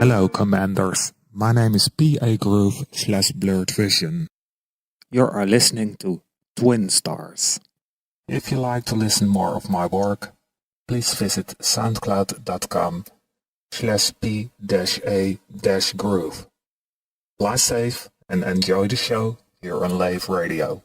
Hello, Commanders. My name is PA Groove/Blurred Vision. You are listening to Twin Stars. If you like to listen more of my work, please visit soundcloud.com/p-a-groove. Fly safe and enjoy the show here on Lave Radio.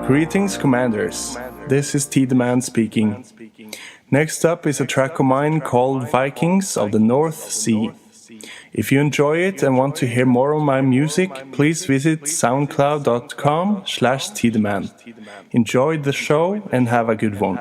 Greetings, Commanders. This is T the Man speaking. Next up is a track of mine called Vikings of the North Sea. If you enjoy it and want to hear more of my music, please visit soundcloud.com/ttheman. Enjoy the show and have a good one.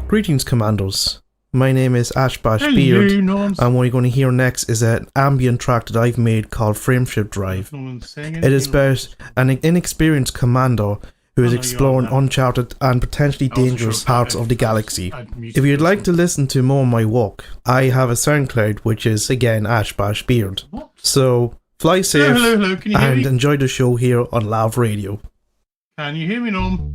Greetings, Commandos. My name is Ashbash Hello, Beard, Norms. and what you're going to hear next is an ambient track that I've made called Frameship Drive. No one's saying It is anything. about an inexperienced commando who is Oh, no, exploring you're on that. uncharted and potentially I wasn't dangerous sure parts if of the I'd galaxy. mute If you'd the like to person. listen to more of my work, I have a SoundCloud, which is again Ashbash Beard. What? So fly safe Hello, can you hear and me? enjoy the show here on Lave Radio. Can you hear me, Norm?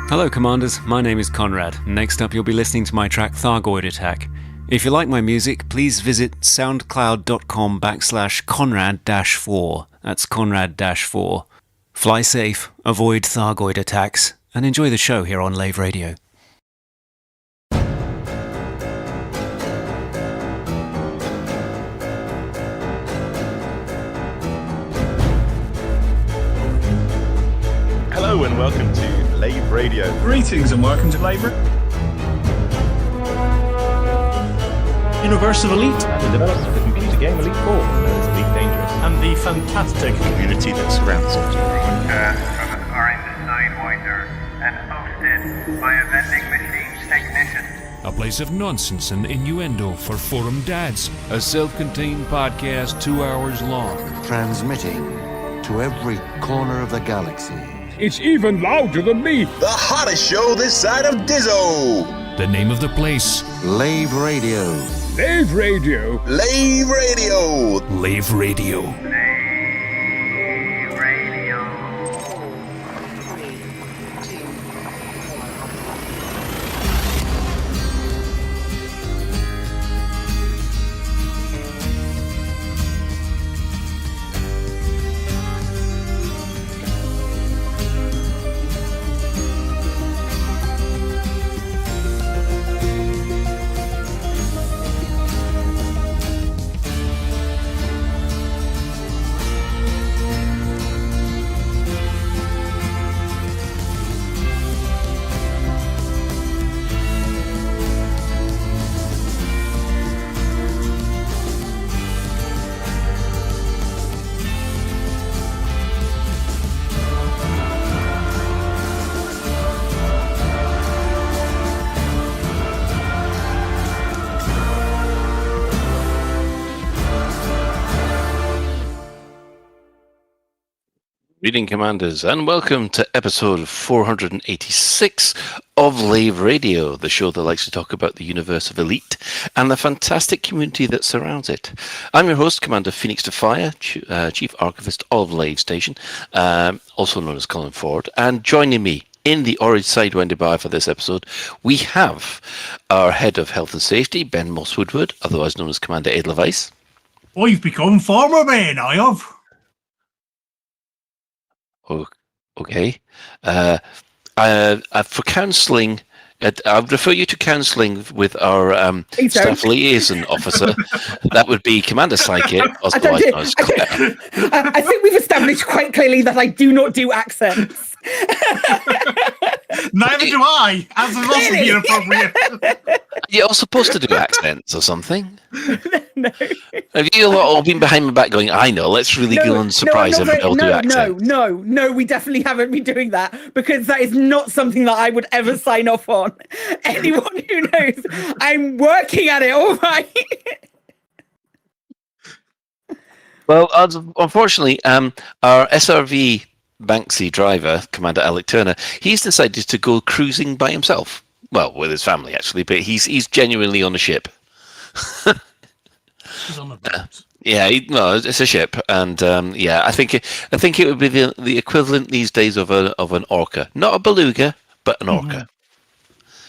Hello Commanders, my name is Conrad. Next up you'll be listening to my track Thargoid Attack. If you like my music, please visit soundcloud.com/Conrad-4. That's Conrad-4. Fly safe, avoid Thargoid attacks, and enjoy the show here on Lave Radio. Hello and welcome to Lave Radio. Greetings and welcome to Lave Radio. Universe of Elite. The development of the computer game Elite 4, known as Elite Dangerous. And the fantastic Community that surrounds it. Broadcast from an orange Sidewinder and hosted by a vending machine technician. A place of nonsense and innuendo for forum dads. A self-contained podcast 2 hours long. Transmitting to every corner of the galaxy. It's even louder than me. The hottest show this side of Dizzo. The name of the place. Lave Radio. Lave Radio. Lave Radio. Lave Radio. Lave Radio. Greeting, Commanders, and welcome to episode 486 of Lave Radio, the show that likes to talk about the universe of Elite and the fantastic community that surrounds it. I'm your host, Commander Phoenix Defire, Chief Archivist of Lave Station, also known as Colin Ford, and joining me in the orange Sidewinder bar for this episode, we have our Head of Health and Safety, Ben Moss-Woodward, otherwise known as Commander Edelweiss. I've become farmer man, I have. Okay. For counselling, I would refer you to counselling with our staff liaison officer. That would be Commander Psychic, otherwise known as Claire. I think we've established quite clearly that I do not do accents. Neither do I, as is also being appropriate. You're supposed to do accents or something. No. Have you all been behind my back going, I know, let's really go and surprise them and they'll do accents? No, we definitely haven't been doing that because that is not something that I would ever sign off on. Anyone who knows, I'm working at it, all right? Well, unfortunately, our SRV Banksy driver, Commander Alec Turner, he's decided to go cruising by himself. Well, with his family, actually, but he's genuinely on a ship. He's on a boat. Yeah, it's a ship, and I think it would be the equivalent these days of an orca, not a beluga, but an orca. Mm-hmm.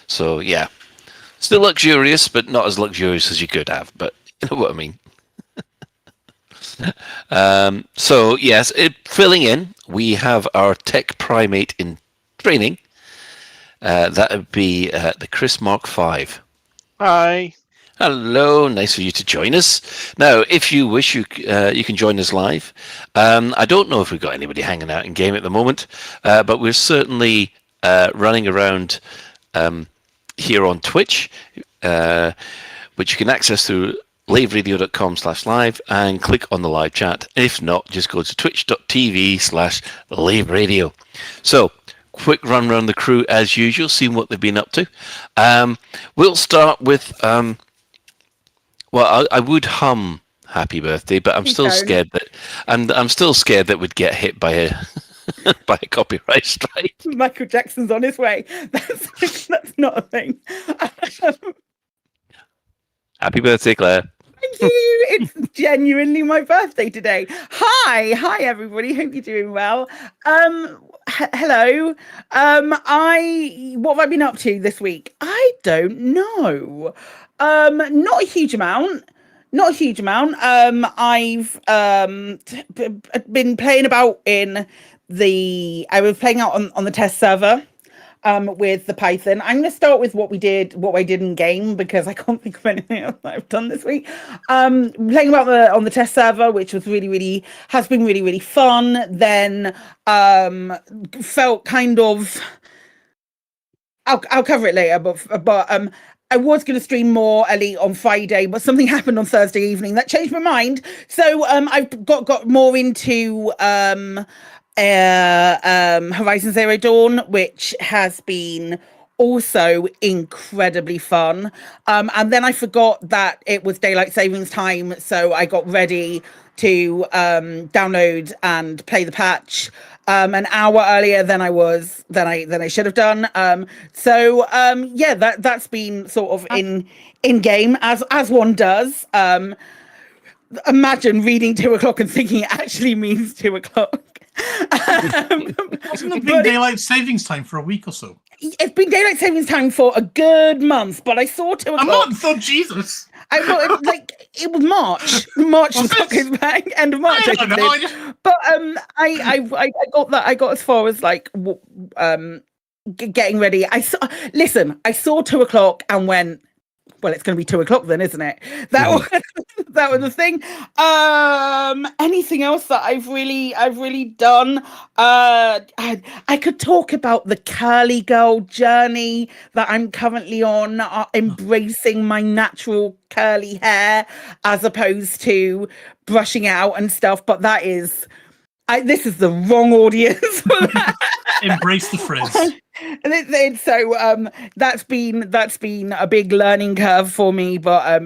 So yeah, still luxurious, but not as luxurious as you could have. But you know what I mean. So yes, filling in, we have our tech primate in training. That would be the Chris Mark 5. Hi. Hello, nice for you to join us. Now, if you wish, you can join us live. I don't know if we've got anybody hanging out in game at the moment, but we're certainly running around here on Twitch, which you can access through laveradio.com/live and click on the live chat. If not, just go to twitch.tv/laveradio. So, quick run around the crew as usual, seeing what they've been up to. We'll start with... Well, I would hum "Happy Birthday," but I'm still scared that I'm still scared that we'd get hit by a by a copyright strike. Michael Jackson's on his way. That's not a thing. Happy birthday, Claire. Thank you. It's genuinely my birthday today. Hi everybody. Hope you're doing well. Hello. What have I been up to this week? I don't know. Not a huge amount. I've been playing about I was playing out on the test server with the Python. I'm going to start with what I did in game because I can't think of anything else that I've done this week. Playing about on the test server, which was has been really fun. Then felt kind of I'll cover it later, but I was going to stream more Elite on Friday, but something happened on Thursday evening that changed my mind. So I've got more into Horizon Zero Dawn, which has been also incredibly fun. And then I forgot that it was daylight savings time, so I got ready to download and play the patch an hour earlier than I should have done. That's been sort of in game as one does. Imagine reading 2 o'clock and thinking it actually means 2 o'clock. Hasn't it been daylight savings time for a week or so? It's been daylight savings time for a good month, but I saw 2 o'clock. A month? Oh, Jesus. I thought it was March. March the clock is back. End of March. But I got that. I got as far as getting ready. I saw 2 o'clock and went, well, it's going to be 2 o'clock then, isn't it? That was the thing. Anything else that I've really done? I could talk about the curly girl journey that I'm currently on, embracing my natural curly hair as opposed to brushing out and stuff. But this is the wrong audience for that. Embrace the frizz. So that's been a big learning curve for me, but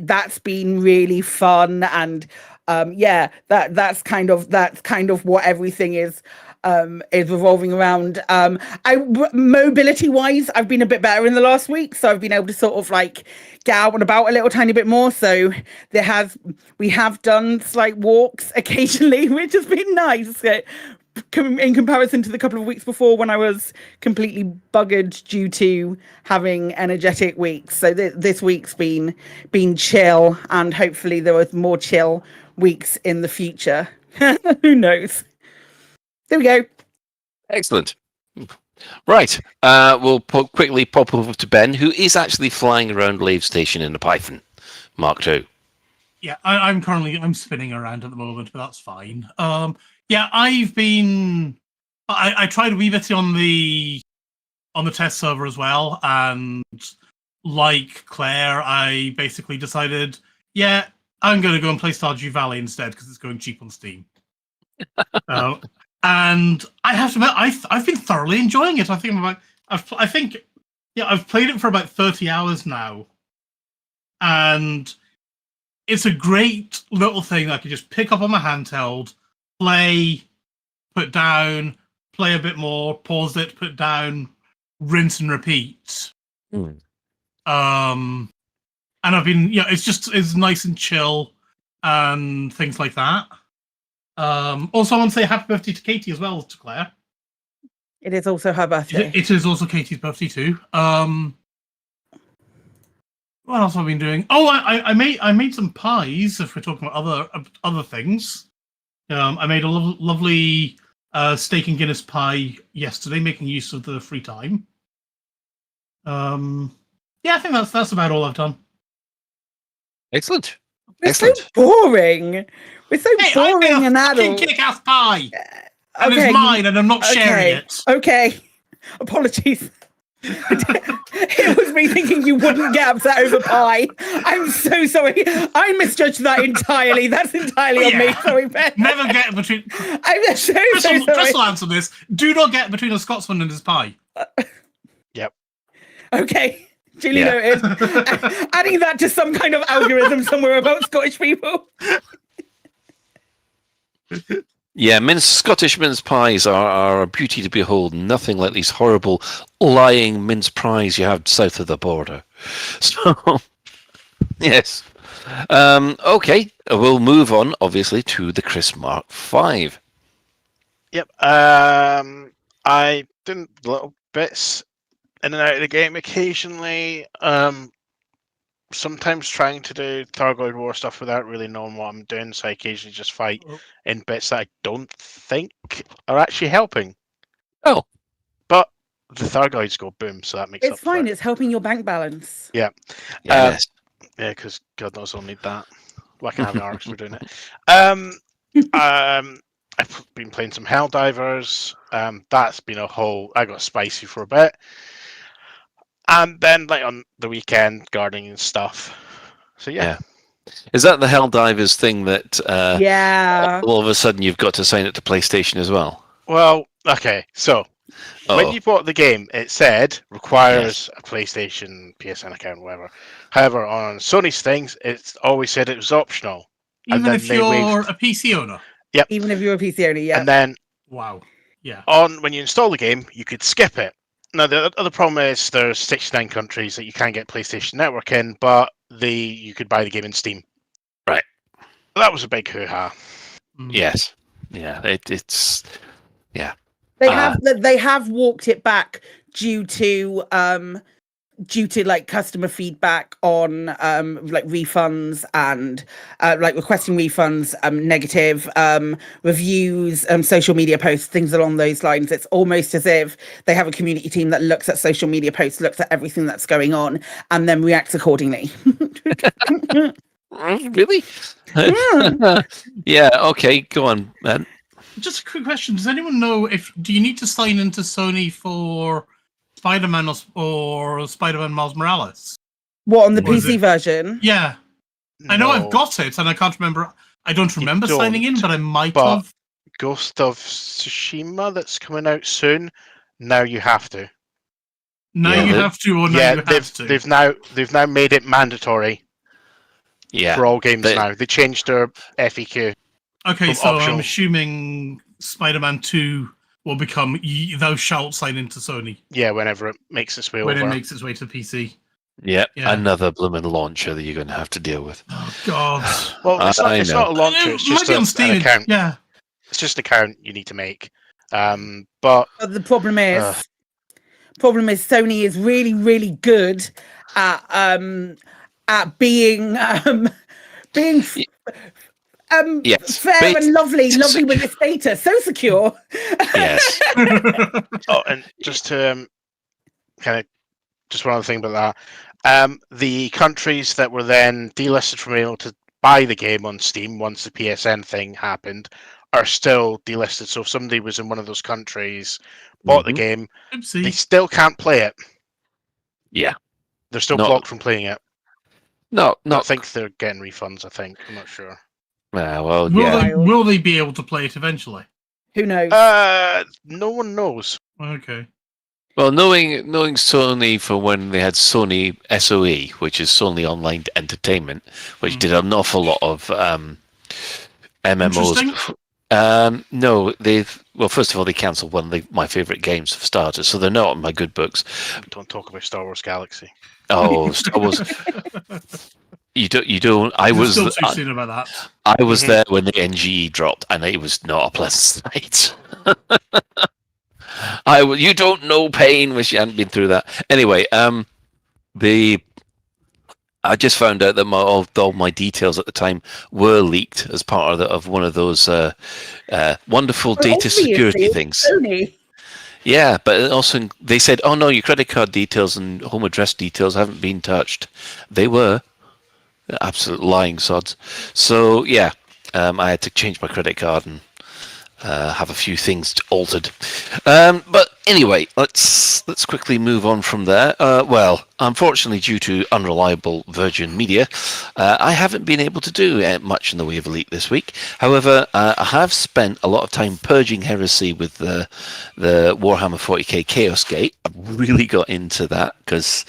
that's been really fun, and that's kind of what everything is revolving around. Mobility wise, I've been a bit better in the last week, so I've been able to sort of like get out and about a little tiny bit more. So we have done slight walks occasionally, which has been nice in comparison to the couple of weeks before when I was completely buggered due to having energetic weeks. So this week's been chill, and hopefully there was more chill weeks in the future. Who knows? There we go. Excellent. Right. We'll quickly pop over to Ben, who is actually flying around Lave Station in a Python Mark II. Yeah, I'm spinning around at the moment, but that's fine. I've been. I tried a wee bit on the test server as well, and like Claire, I basically decided, I'm going to go and play Stardew Valley instead because it's going cheap on Steam. And I have to admit, I've been thoroughly enjoying it. I've played it for about 30 hours now, and it's a great little thing that I can just pick up on my handheld, play, put down, play a bit more, pause it, put down, rinse and repeat. And I've been, it's nice and chill and things like that. Also, I want to say happy birthday to Katie as well, to Claire. It is also her birthday. It is also Katie's birthday too. What else have I been doing? Oh, I made some pies. If we're talking about other things, I made a lovely steak and Guinness pie yesterday, making use of the free time. I think that's about all I've done. Excellent. We're so boring. We're so boring and adult. Kick-ass pie. And it's mine, and I'm not sharing it. Okay. Apologies. It was me thinking you wouldn't get upset over pie. I'm so sorry. I misjudged that entirely. That's entirely on me. Sorry, Ben. Never get between. I'm so sorry. Chris will answer this. Do not get between a Scotsman and his pie. Yep. Okay. Duly noted. Adding that to some kind of algorithm somewhere about Scottish people. Yeah, Scottish mince pies are a beauty to behold. Nothing like these horrible lying mince pies you have south of the border. So, yes. Okay, we'll move on, obviously, to the Chris Mark 5. Yep. I did little bits in and out of the game occasionally. Sometimes trying to do Thargoid War stuff without really knowing what I'm doing, so I occasionally just fight in bits that I don't think are actually helping. Oh. But the Thargoids go boom, so that makes It's fine, it's helping your bank balance. Yeah. Yes. Yeah, because God knows I'll need that. Well, I can have an arcs for doing it. I've been playing some Helldivers. That's been I got spicy for a bit. And then, like, on the weekend, gardening and stuff. So, yeah. Is that the Helldivers thing that all of a sudden you've got to sign it to PlayStation as well? Well, okay. So, when you bought the game, it said requires a PlayStation, PSN account, whatever. However, on Sony's things, it's always said it was optional. Even if you're a PC owner? Yep. Even if you're a PC owner, yeah. And then, wow. Yeah. When you install the game, you could skip it. Now, the other problem is there's 69 countries that you can't get PlayStation Network in, but you could buy the game in Steam. Right. That was a big hoo-ha. Yes. Yeah. It's. Yeah. They have walked it back due to like customer feedback on like refunds and like requesting refunds, negative reviews, social media posts, things along those lines. It's almost as if they have a community team that looks at social media posts, looks at everything that's going on, and then reacts accordingly. Really? Yeah. Okay. Go on, man. Just a quick question: does anyone know do you need to sign into Sony for Spider-Man or Spider-Man Miles Morales? What, on the PC version? Yeah. I know I've got it, and I can't remember. I don't remember signing in, but I might have. Ghost of Tsushima that's coming out soon. Now you have to. Now you have to, or now you have to. They've now made it mandatory Yeah. for all games now. They changed their FAQ. Okay, from so optional. I'm assuming Spider-Man 2 will become thou shalt sign into Sony Yeah, whenever it makes its way when over. it makes its way to PC. Yeah, Yeah. another blooming launcher that you're going to have to deal with. Oh God! Well, it's I not know. a launcher. It's It might just be on an Steam. account. Yeah. It's just an account you need to make. But But the problem is Sony is really, really good at being Yes, fair and lovely with your status, so secure. Yes. Oh, and just to kind of just one other thing about that, the countries that were then delisted from being able to buy the game on Steam once the PSN thing happened are still delisted. So if somebody was in one of those countries, bought the game, they still can't play it. Yeah, they're still blocked from playing it. No, I think they're getting refunds. I think I'm not sure. Well, Will they be able to play it eventually? Who knows? No one knows. Okay. Well, knowing Sony for when they had Sony SOE, which is Sony Online Entertainment, which did an awful lot of MMOs. No, first of all, they cancelled one of my favourite games for starters, so they're not on my good books. Don't talk about Star Wars Galaxy. Oh, Star Wars. You don't. I was still too soon about that. I was there when the NGE dropped, and it was not a pleasant sight. You don't know pain, wish you hadn't been through that. Anyway, I just found out that all my details at the time were leaked as part of one of those wonderful data security things. Sony. Yeah, but also they said, "Oh no, your credit card details and home address details haven't been touched." They were absolute lying sods. So yeah, I had to change my credit card and have a few things altered. But anyway, let's quickly move on from there. Well, unfortunately, due to unreliable Virgin Media, I haven't been able to do much in the way of Elite this week. However, I have spent a lot of time purging heresy with the Warhammer 40k Chaos Gate. I've really got into that because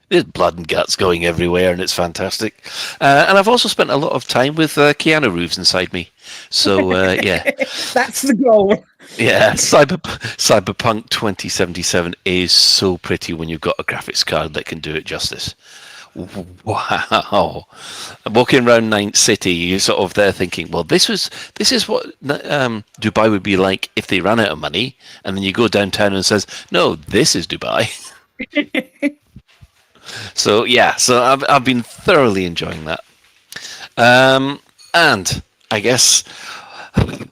there's blood and guts going everywhere, and it's fantastic. And I've also spent a lot of time with Keanu Reeves inside me. So, yeah. That's the goal. Yeah, Cyberpunk 2077 is so pretty when you've got a graphics card that can do it justice. Wow. Walking around Ninth City, you're sort of there thinking, well, this is what Dubai would be like if they ran out of money. And then you go downtown and it says, no, this is Dubai. So yeah, I've been thoroughly enjoying that, and I guess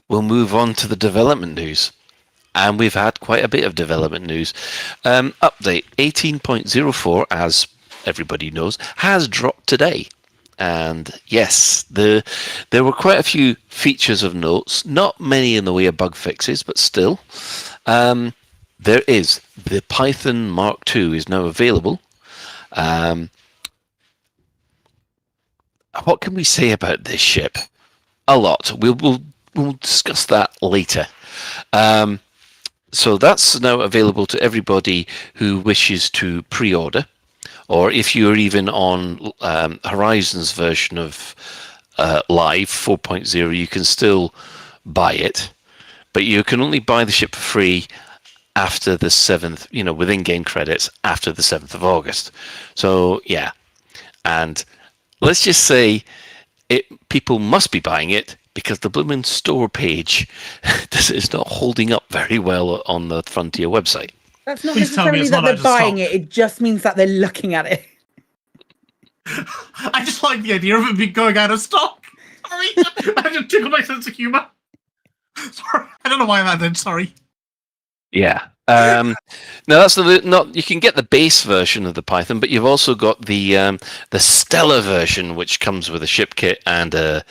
we'll move on to the development news, and we've had quite a bit of development news. Update 18.04, as everybody knows, has dropped today, and yes, there were quite a few features of notes, not many in the way of bug fixes, but still, there is the Python Mark II is now available. What can we say about this ship? A lot. We'll discuss that later. So that's now available to everybody who wishes to pre-order, or if you're even on Horizon's version of Live 4.0, you can still buy it, but you can only buy the ship for free after the 7th, with in-game credits after the 7th of August. So, yeah. And let's just say people must be buying it because the blooming store page is not holding up very well on the Frontier website. That's not necessarily that they're buying it. It just means that they're looking at it. I just like the idea of it going out of stock. Sorry. I just tickled my sense of humour. Sorry. I don't know why I did. Sorry. Yeah. Now that's you can get the base version of the Python, but you've also got the Stellar version, which comes with a ship kit and a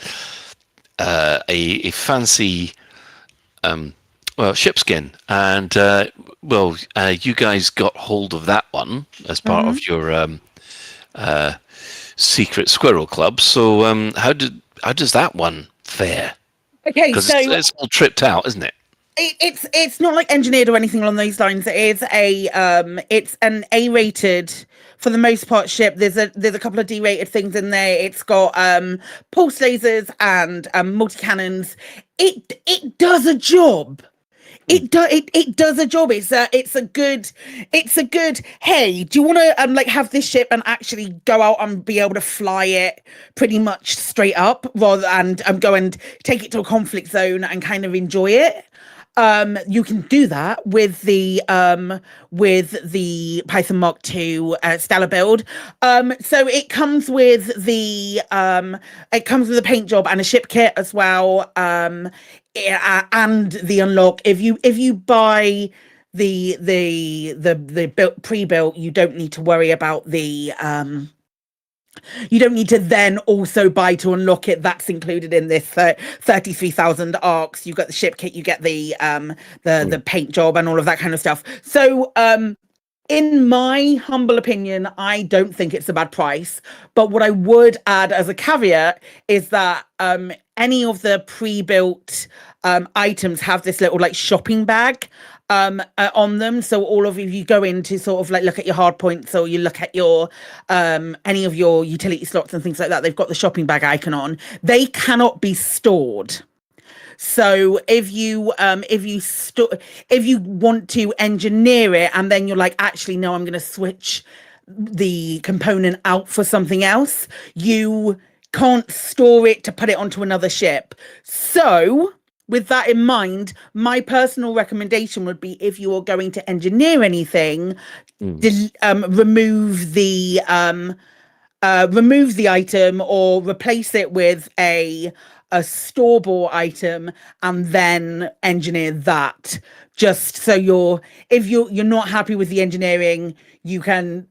fancy ship skin. And you guys got hold of that one as part of your secret Squirrel Club. So how does that one fare? Okay, because so it's all tripped out, isn't it? It's not like engineered or anything along those lines. It is it's an A-rated for the most part ship. There's a couple of D-rated things in there. It's got pulse lasers and multi cannons. It does a job. It does a job. It's a good. Hey, do you want to like have this ship and actually go out and be able to fly it pretty much straight up, rather and go and take it to a conflict zone and kind of enjoy it? You can do that with the Python Mark II Stellar build. So it comes with the paint job and a ship kit as well. And the unlock. If you buy the pre-built, you don't need to worry about the you don't need to then also buy to unlock it. That's included in this 33,000 arcs. You got the ship kit, you get the paint job and all of that kind of stuff. So in my humble opinion, I don't think it's a bad price. But what I would add as a caveat is that any of the pre-built items have this little like shopping bag on them. So all of you go in to sort of like look at your hard points, or you look at your any of your utility slots and things like that. They've got the shopping bag icon on. They cannot be stored. So if you want to engineer it and then you're like, actually no, I'm going to switch the component out for something else, you can't store it to put it onto another ship. So with that in mind, my personal recommendation would be, if you are going to engineer anything, remove the item or replace it with a store-bought item and then engineer that. Just so if you're not happy with the engineering, you can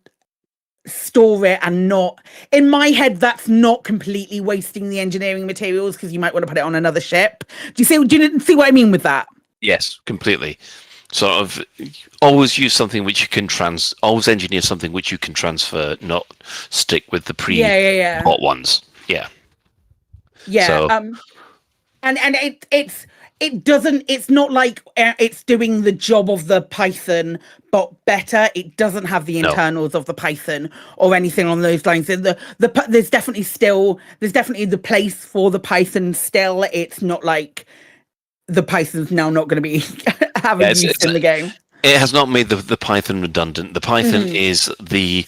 store it and not, in my head, that's not completely wasting the engineering materials, because you might want to put it on another ship. Do you see what I mean with that? Yes, completely. Sort of always use something which you can always engineer something which you can transfer, not stick with the pre-bought ones. Yeah. Yeah. So, and it's not like it's doing the job of the Python but better. It doesn't have the internals of the Python or anything on those lines. There's definitely the place for the Python still. It's not like the Python's now not going to be having use in the game. It has not made the Python redundant. The Python is the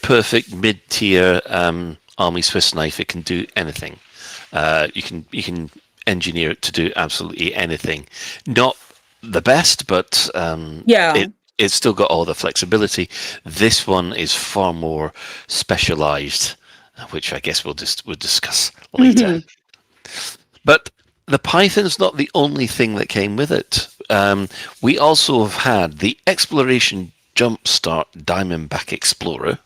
perfect mid-tier army Swiss knife. It can do anything. You can engineer it to do absolutely anything. Not the best, but it's still got all the flexibility. This one is far more specialized, which I guess we'll discuss later. But the Python's not the only thing that came with it. We also have had the Exploration Jumpstart Diamondback Explorer.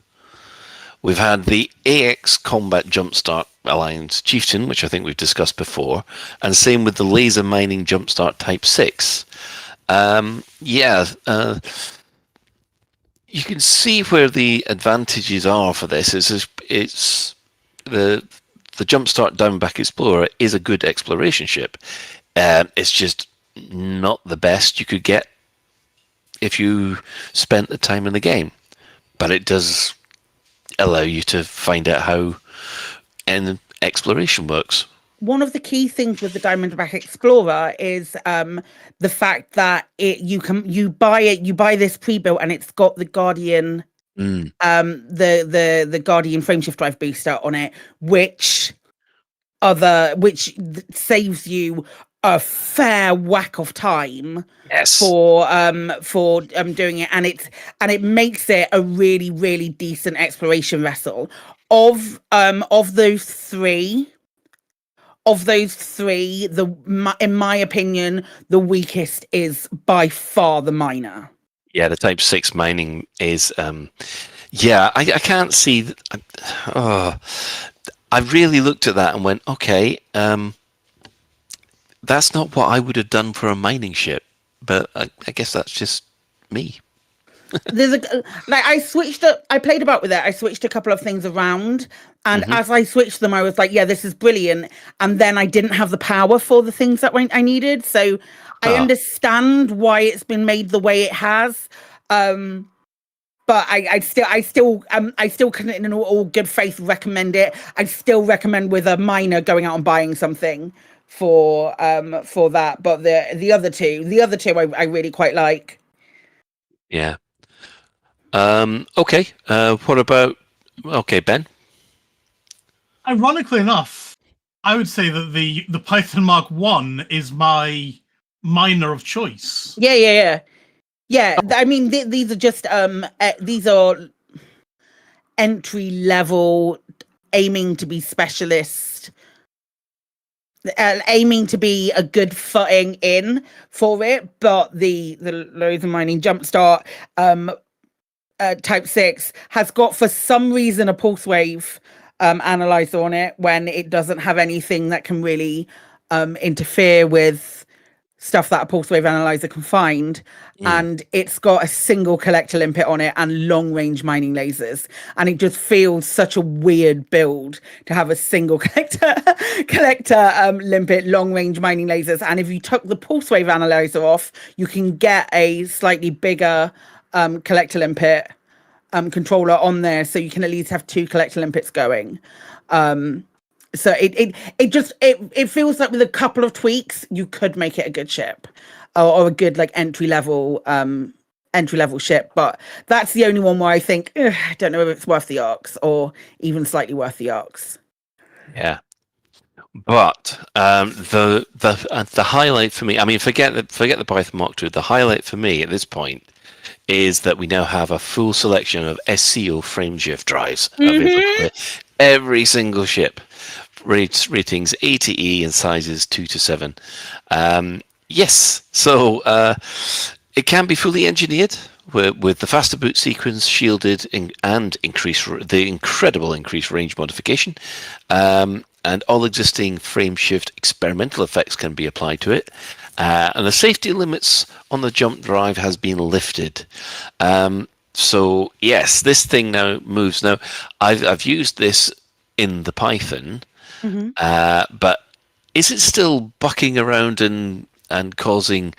We've had the AX Combat Jumpstart Alliance Chieftain, which I think we've discussed before, and same with the Laser Mining Jumpstart Type 6. You can see where the advantages are for this. It's the Jumpstart Diamondback Explorer is a good exploration ship. It's just not the best you could get if you spent the time in the game, but it does allow you to find out how exploration works. One of the key things with the Diamondback Explorer is the fact that you buy this pre-built and it's got the Guardian the Guardian frameshift drive booster on it, which saves you a fair whack of time for doing it, and it makes it a really, really decent exploration vessel. Of those three, in my opinion, the weakest is by far the miner. Yeah, the Type 6 mining is I can't see that. I really looked at that and went, okay, that's not what I would have done for a mining ship, but I guess that's just me. I played about with it. I switched a couple of things around, and as I switched them, I was like, yeah, this is brilliant. And then I didn't have the power for the things that I needed. So I understand why it's been made the way it has, but I still couldn't, in all good faith, recommend it. I still recommend with a minor going out and buying something for that. But the other two, I really quite like. Yeah. Okay. What about? Okay, Ben. Ironically enough, I would say that the Python Mark 1 is my minor of choice. Yeah. I mean, these are just these are entry level, aiming to be specialist, aiming to be a good footing in for it. But the Laser Mining Jumpstart Type 6 has got, for some reason, a pulse wave analyzer on it when it doesn't have anything that can really interfere with stuff that a pulse wave analyzer can find. And it's got a single collector limpet on it and long range mining lasers, and it just feels such a weird build to have a single collector limpet, long range mining lasers. And if you took the pulse wave analyzer off, you can get a slightly bigger collector limpet controller on there, so you can at least have 2 collector limpets going. So it feels like with a couple of tweaks you could make it a good ship, or a good like entry level ship. But that's the only one where I think I don't know if it's worth the arcs, or even slightly worth the arcs. Yeah. But the highlight for me, I mean, forget the Python Mark II. The highlight for me at this point is that we now have a full selection of SCO frameshift drives available for every single ship. Ratings A to E and sizes 2 to 7. Yes, so it can be fully engineered with the faster boot sequence, shielded, and the incredible increased range modification. And all existing frameshift experimental effects can be applied to it. And the safety limits on the jump drive has been lifted. So yes, this thing now moves. Now, I've used this in the Python, but is it still bucking around and causing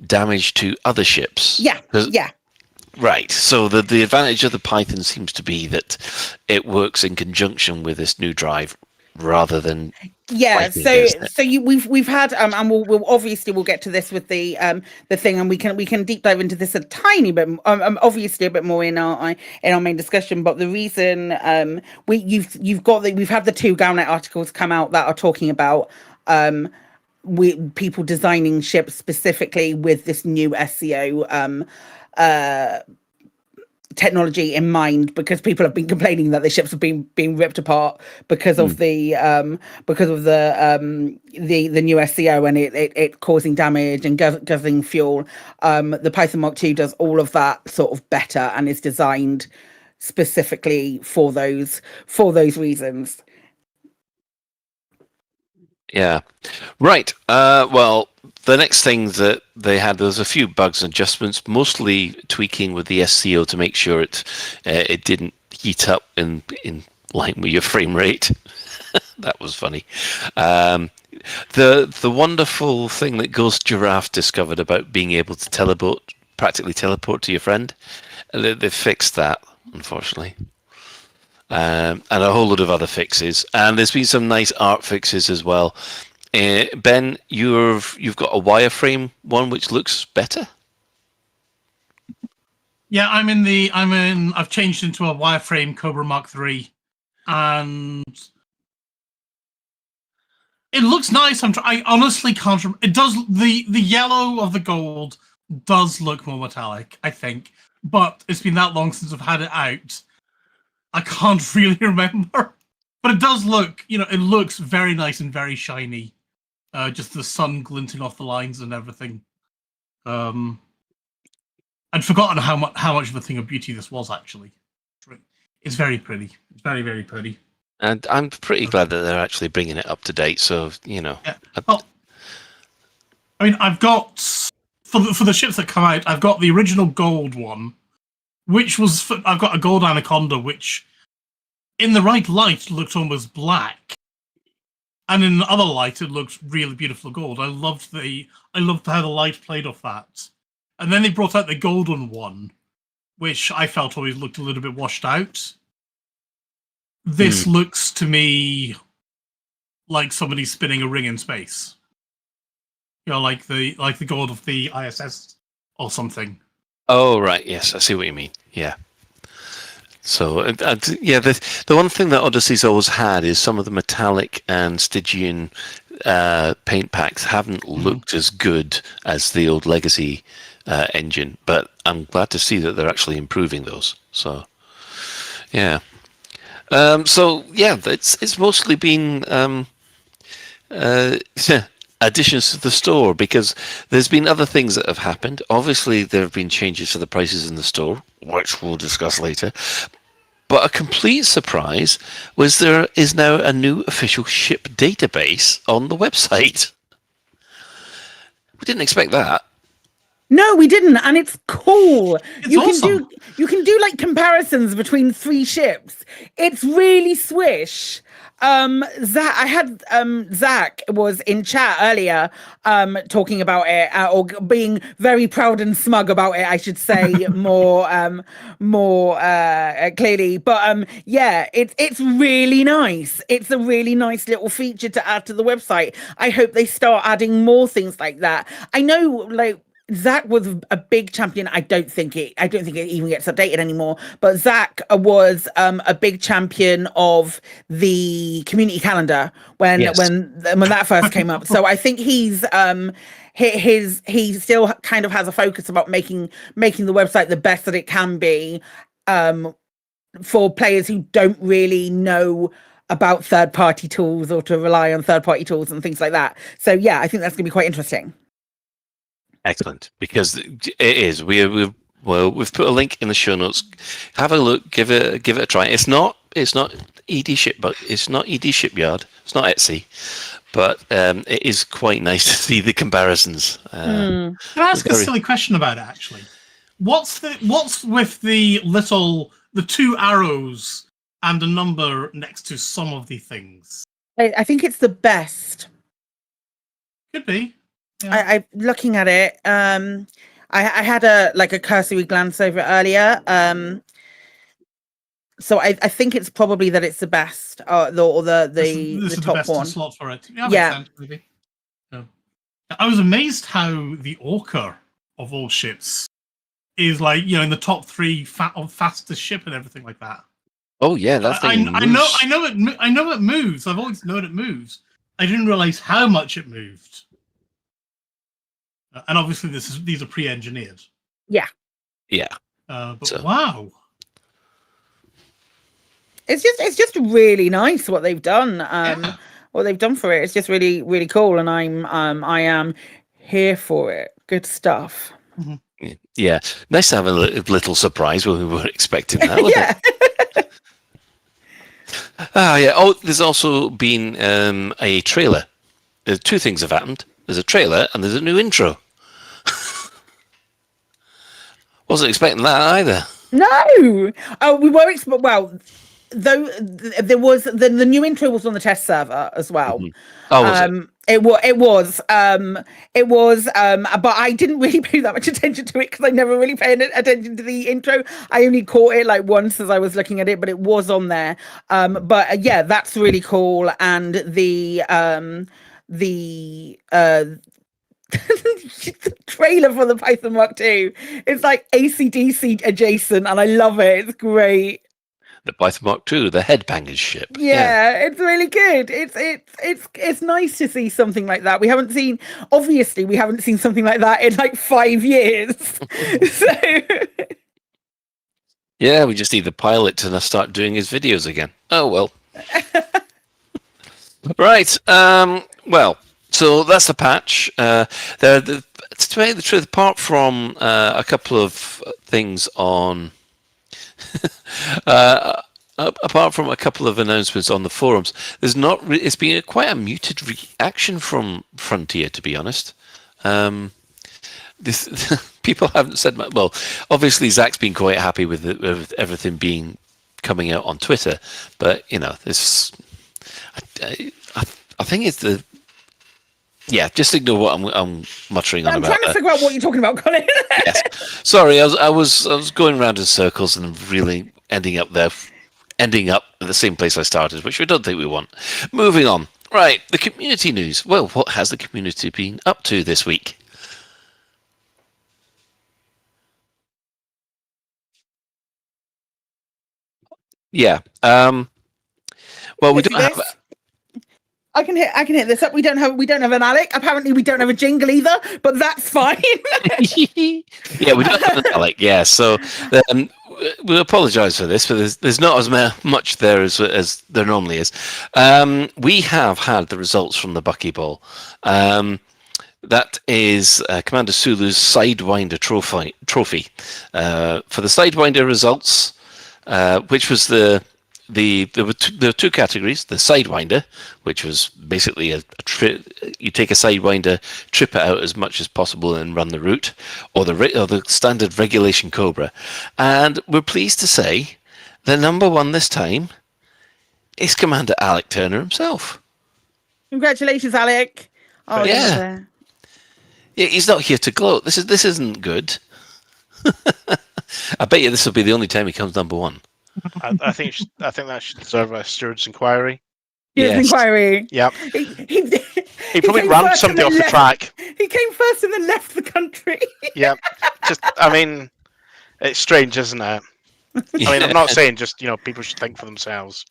damage to other ships? Yeah. Right. So the advantage of the Python seems to be that it works in conjunction with this new drive rather than we've had and we'll obviously we'll get to this with the thing, and we can deep dive into this a tiny bit, obviously a bit more in our main discussion. But the reason we've had the 2 Galnet articles come out that are talking about people designing ships specifically with this new SCO technology in mind, because people have been complaining that the ships have been being ripped apart because of the new SCO, and it causing damage and guzzling fuel. The Python Mark II does all of that sort of better and is designed specifically for those reasons. Yeah. Right. Well, the next thing that they had, there was a few bugs and adjustments, mostly tweaking with the SCO to make sure it didn't heat up in line with your frame rate. That was funny. The wonderful thing that Ghost Giraffe discovered about being able to practically teleport to your friend, they fixed that, unfortunately. And a whole lot of other fixes, and there's been some nice art fixes as well. Ben, you've got a wireframe one which looks better. Yeah, I've changed into a wireframe Cobra Mark III, and it looks nice. I honestly can't remember. It does. The yellow of the gold does look more metallic, I think, but it's been that long since I've had it out. I can't really remember, but it does look, it looks very nice and very shiny. Just the sun glinting off the lines and everything. I'd forgotten how much of a thing of beauty this was, actually. It's very pretty. It's very, very pretty. And I'm pretty glad that they're actually bringing it up to date. So, Yeah. Well, I mean, I've got, for the ships that come out, I've got the original gold one, I've got a gold Anaconda, which in the right light looked almost black. And in other light, it looked really beautiful gold. I loved how the light played off that. And then they brought out the golden one, which I felt always looked a little bit washed out. This looks to me like somebody spinning a ring in space. You know, like the gold of the ISS or something. Oh, right. Yes, I see what you mean. Yeah. So, the one thing that Odyssey's always had is some of the metallic and Stygian paint packs haven't looked as good as the old Legacy engine, but I'm glad to see that they're actually improving those. So, yeah. It's mostly been additions to the store, because there's been other things that have happened. Obviously, there have been changes to the prices in the store, which we'll discuss later. But a complete surprise was there is now a new official ship database on the website. We didn't expect that. No, we didn't, and it's cool. It's awesome. You can do like comparisons between 3 ships. It's really swish. Zach was in chat earlier talking about it, or being very proud and smug about it, I should say, more clearly. But it's really nice. It's a really nice little feature to add to the website. I hope they start adding more things like that. I know, like, Zach was a big champion. I don't think it even gets updated anymore. But Zach was a big champion of the community calendar when that first came up. So I think he still kind of has a focus about making the website the best that it can be for players who don't really know about third-party tools or to rely on third-party tools and things like that. So yeah, I think that's going to be quite interesting. Excellent, because it is. We've put a link in the show notes. Have a look, give it a try. It's not ED Shipyard. It's not Etsy, but it is quite nice to see the comparisons. Can I ask a silly question about it? Actually, what's with the 2 arrows and a number next to some of the things? I think it's the best. Could be. Yeah. I looking at it. I had a cursory glance over it earlier. So I think it's probably that it's the best, or the top best one. Slot for it. Yeah. Sense, maybe. Yeah. I was amazed how the Orca of all ships is in the top 3 fastest ship and everything like that. Oh yeah, that thing. I know it moves. I've always known it moves. I didn't realize how much it moved. And obviously, these are pre-engineered. Yeah. Yeah. Wow. It's just really nice what they've done. What they've done for it. It's just really, really cool, and I am here for it. Good stuff. Mm-hmm. Yeah, nice to have a little surprise when we weren't expecting that. Yeah. Yeah. Oh, there's also been a trailer. There's 2 things have happened. There's a trailer and there's a new intro. Wasn't expecting that either. No. Oh, we were though there was the new intro was on the test server as well. Mm-hmm. Oh, was it was. But I didn't really pay that much attention to it because I never really paid attention to the intro. I only caught it once as I was looking at it, but it was on there. But yeah, that's really cool. And the trailer for the Python Mark II, it's like AC/DC adjacent, and I love it. It's great. The Python Mark II, the headbangers ship. Yeah, it's really good. It's nice to see something like that. We haven't seen something like that in 5 years. So yeah, we just need the pilot to start doing his videos again. Oh well. Right. Well, so that's the patch. To tell you the truth, apart from a couple of things on, apart from a couple of announcements on the forums, there's not. It's been quite a muted reaction from Frontier, to be honest. People haven't said much. Well, obviously Zach's been quite happy with everything coming out on Twitter, but this. I think it's the. Yeah, just ignore what I'm muttering on I'm about. trying to figure out what you're talking about, Colin. Yes, sorry, I was going around in circles and really ending up at the same place I started, which I don't think we want. Moving on. Right, the community news. Well, what has the community been up to this week? Yeah. Well, we don't have. I can hit this up. We don't have an Alec. Apparently, we don't have a jingle either, but that's fine. Yeah, we don't have an Alec. Yeah, so we'll apologise for this, but there's not as much there as there normally is. We have had the results from the Buckyball. That is Commander Sulu's Sidewinder trophy. For the Sidewinder results, which was there were two categories: the Sidewinder, which was basically a trip. You take a Sidewinder, trip it out as much as possible, and run the route, or the standard regulation Cobra. And we're pleased to say the number one this time is Commander Alec Turner himself. Congratulations, Alec! Oh yeah. Yeah, he's not here to gloat. This isn't good. I bet you this will be the only time he comes number one. I think that should deserve a steward's inquiry. Steward's inquiry. Yep. He probably ran somebody off the track. He came first and then left the country. Yeah. I mean, it's strange, isn't it? I mean, I'm not saying just people should think for themselves.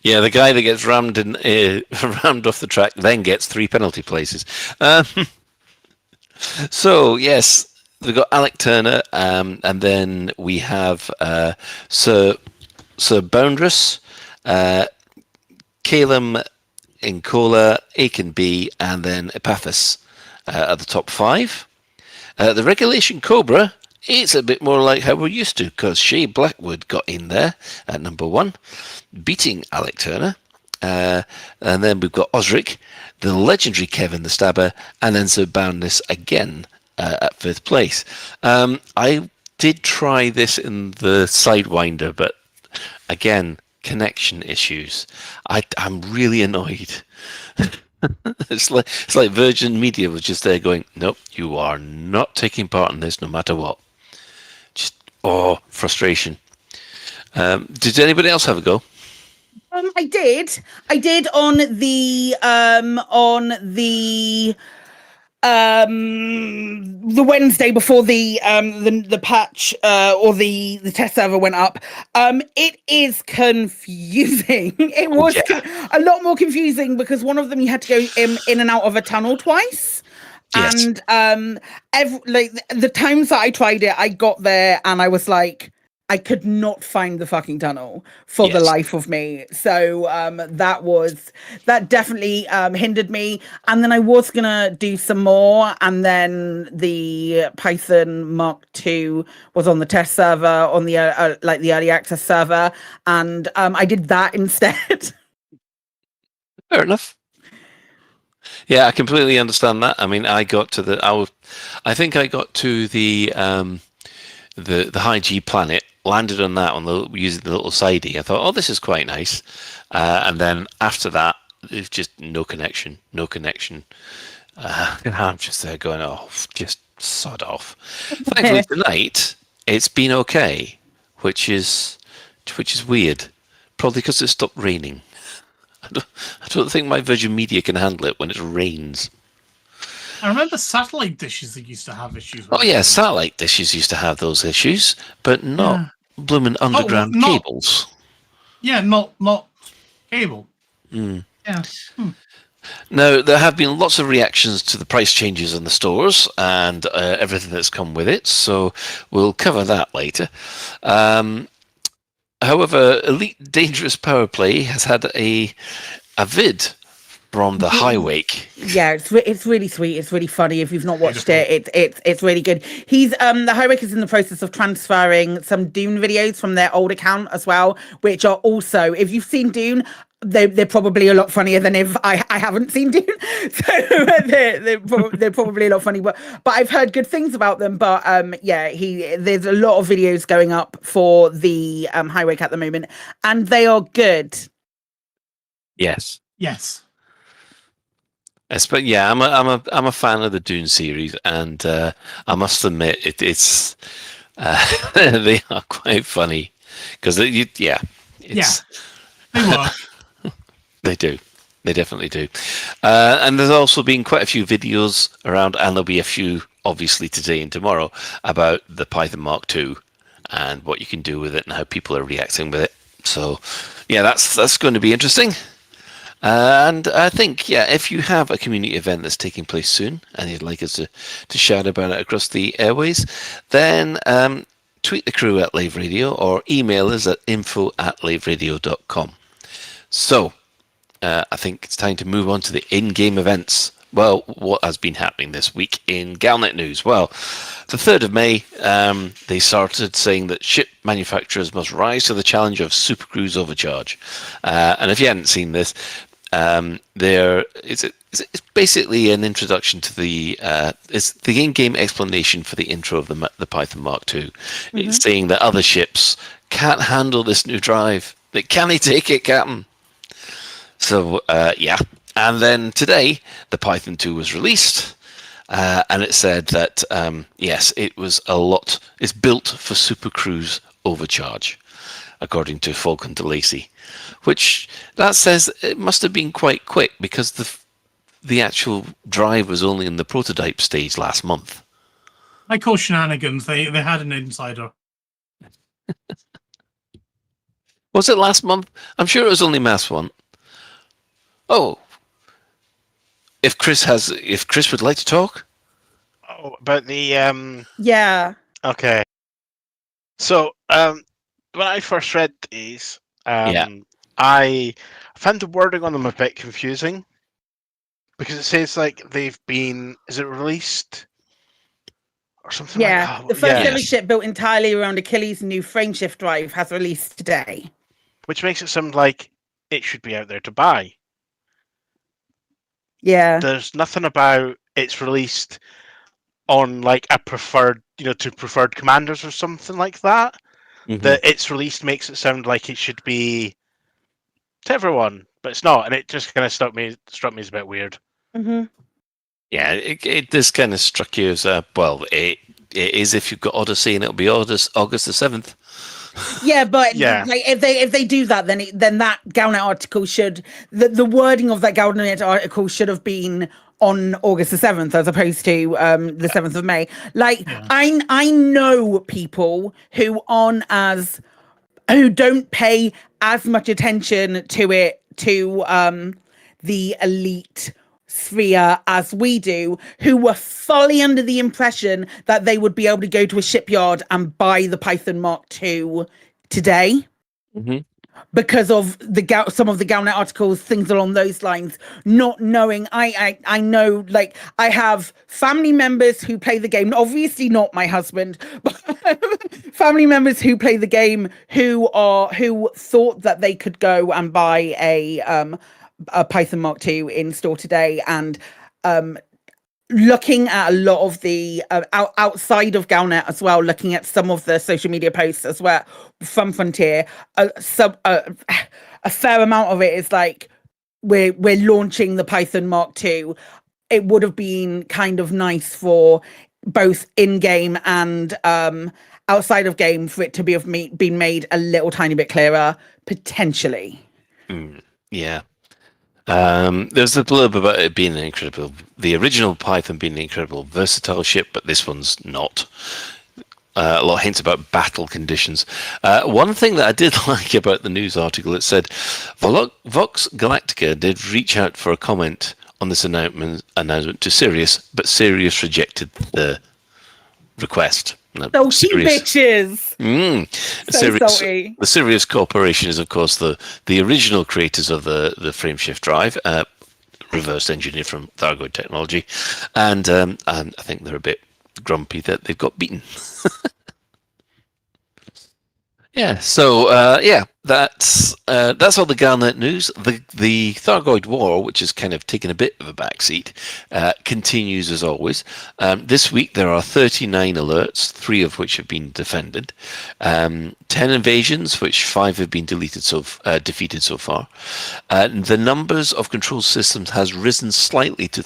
Yeah, the guy that gets rammed off the track then gets 3 penalty places. So yes, we've got Alec Turner, and then we have Sir Boundress, Calum Incola, Aiken B, and then Epaphus at the top 5. The regulation Cobra, it's a bit more like how we're used to, because Shay Blackwood got in there at number 1, beating Alec Turner. And then we've got Osric, the legendary Kevin the Stabber, and then Sir Boundless again at 5th place. I did try this in the Sidewinder, but again, connection issues. I'm really annoyed. It's like Virgin Media was just there going, nope, you are not taking part in this no matter what. Just frustration. Did anybody else have a go? I did on the Wednesday before the patch or the test server went up. It is confusing. It was a lot more confusing because one of them you had to go in and out of a tunnel twice. Yes. And the times that I tried it, I got there and I was like, I could not find the fucking tunnel for the life of me. So that definitely hindered me. And then I was gonna do some more, and then the Python Mark II was on the test server on the the early access server, and I did that instead. Fair enough. Yeah, I completely understand that. I mean, I got to I think I got to the high G planet, landed on that using the little sidey. I thought, this is quite nice. And then after that, there's just no connection. And I'm just there going, just sod off. Thankfully tonight, it's been okay, which is weird. Probably because it stopped raining. I don't think my Virgin Media can handle it when it rains. I remember satellite dishes that used to have issues. Oh yeah, satellite dishes used to have those issues, but not blooming underground cables. Yeah, not cable. Mm. Yeah. Now, there have been lots of reactions to the price changes in the stores and everything that's come with it, so we'll cover that later. However, Elite Dangerous Power Play has had a vid from the High Wake. Yeah, it's really sweet. It's really funny. If you've not watched it, it's really good. He's the High Wake is in the process of transferring some Dune videos from their old account as well, which are also, if you've seen Dune, they're probably a lot funnier than if I haven't seen Dune. So they're probably a lot funny, but I've heard good things about them. But there's a lot of videos going up for the High Wake at the moment, and they are good. Yes. But yeah, I'm a fan of the Dune series, and I must admit it's they are quite funny because Yeah, they work. They do. They definitely do. And there's also been quite a few videos around, and there'll be a few, obviously, today and tomorrow, about the Python Mark II and what you can do with it and how people are reacting with it. So, yeah, that's going to be interesting. And I think, yeah, if you have a community event that's taking place soon and you'd like us to shout about it across the airways, then tweet the crew at Lave Radio or email us at info@laveradio.com. So, I think it's time to move on to the in-game events. Well, what has been happening this week in Galnet news? Well, the 3rd of May, they started saying that ship manufacturers must rise to the challenge of Supercruise overcharge. And if you hadn't seen this, it's basically an introduction to it's the in-game explanation for the intro of the Python Mark II. Mm-hmm. It's saying that other ships can't handle this new drive. Can they take it, Captain? So, yeah. And then today, the Python 2 was released, and it said that, yes, it's built for Supercruise overcharge, according to Falcon DeLacy, which that says it must have been quite quick because the actual drive was only in the prototype stage last month. I call shenanigans. They had an insider. Was it last month? I'm sure it was only Mass 1. Oh, if Chris would like to talk. Oh, about the Yeah. Okay. So when I first read these, I found the wording on them a bit confusing because it says like is it released or something like that? The first ever ship built entirely around Achilles' new frameshift drive has released today. Which makes it sound like it should be out there to buy. Yeah. There's nothing about it's released on like a preferred, to preferred commanders or something like that. Mm-hmm. That it's released makes it sound like it should be to everyone, but it's not, and it just kind of struck me as a bit weird. Mm-hmm. Yeah, it this kind of struck you as it is if you've got Odyssey, and it'll be August the 7th. Yeah, but like if they do that, then that Galnet article the wording of that Galnet article should have been on August the 7th as opposed to the 7th of May. Like I know people who don't pay as much attention to it the elite sphere as we do, who were fully under the impression that they would be able to go to a shipyard and buy the Python Mark II today. Mm-hmm. Because of some of the Galnet articles, things along those lines, not knowing. I know, like, I have family members who play the game, obviously not my husband, but family members who play the game who thought that they could go and buy a Python Mark II in store today, and looking at a lot of the outside of Galnet as well, looking at some of the social media posts as well from Frontier, a fair amount of it is like we're launching the Python Mark II. It would have been kind of nice for both in game and outside of game for it to be been made a little tiny bit clearer potentially. Yeah. There's a little bit about it being the original Python being an incredible versatile ship, but this one's not. A lot of hints about battle conditions. One thing that I did like about the news article, it said, Vox Galactica did reach out for a comment on this announcement to Sirius, but Sirius rejected the request. Salty bitches. The Sirius Corporation is, of course, the original creators of the frameshift drive, reverse engineered from Thargoid technology, and I think they're a bit grumpy that they've got beaten. Yeah. So that's all the Galnet news. The Thargoid War, which has kind of taken a bit of a backseat, continues as always. This week there are 39 alerts, 3 of which have been defended, 10 invasions, which 5 have been defeated so far. The numbers of control systems has risen slightly to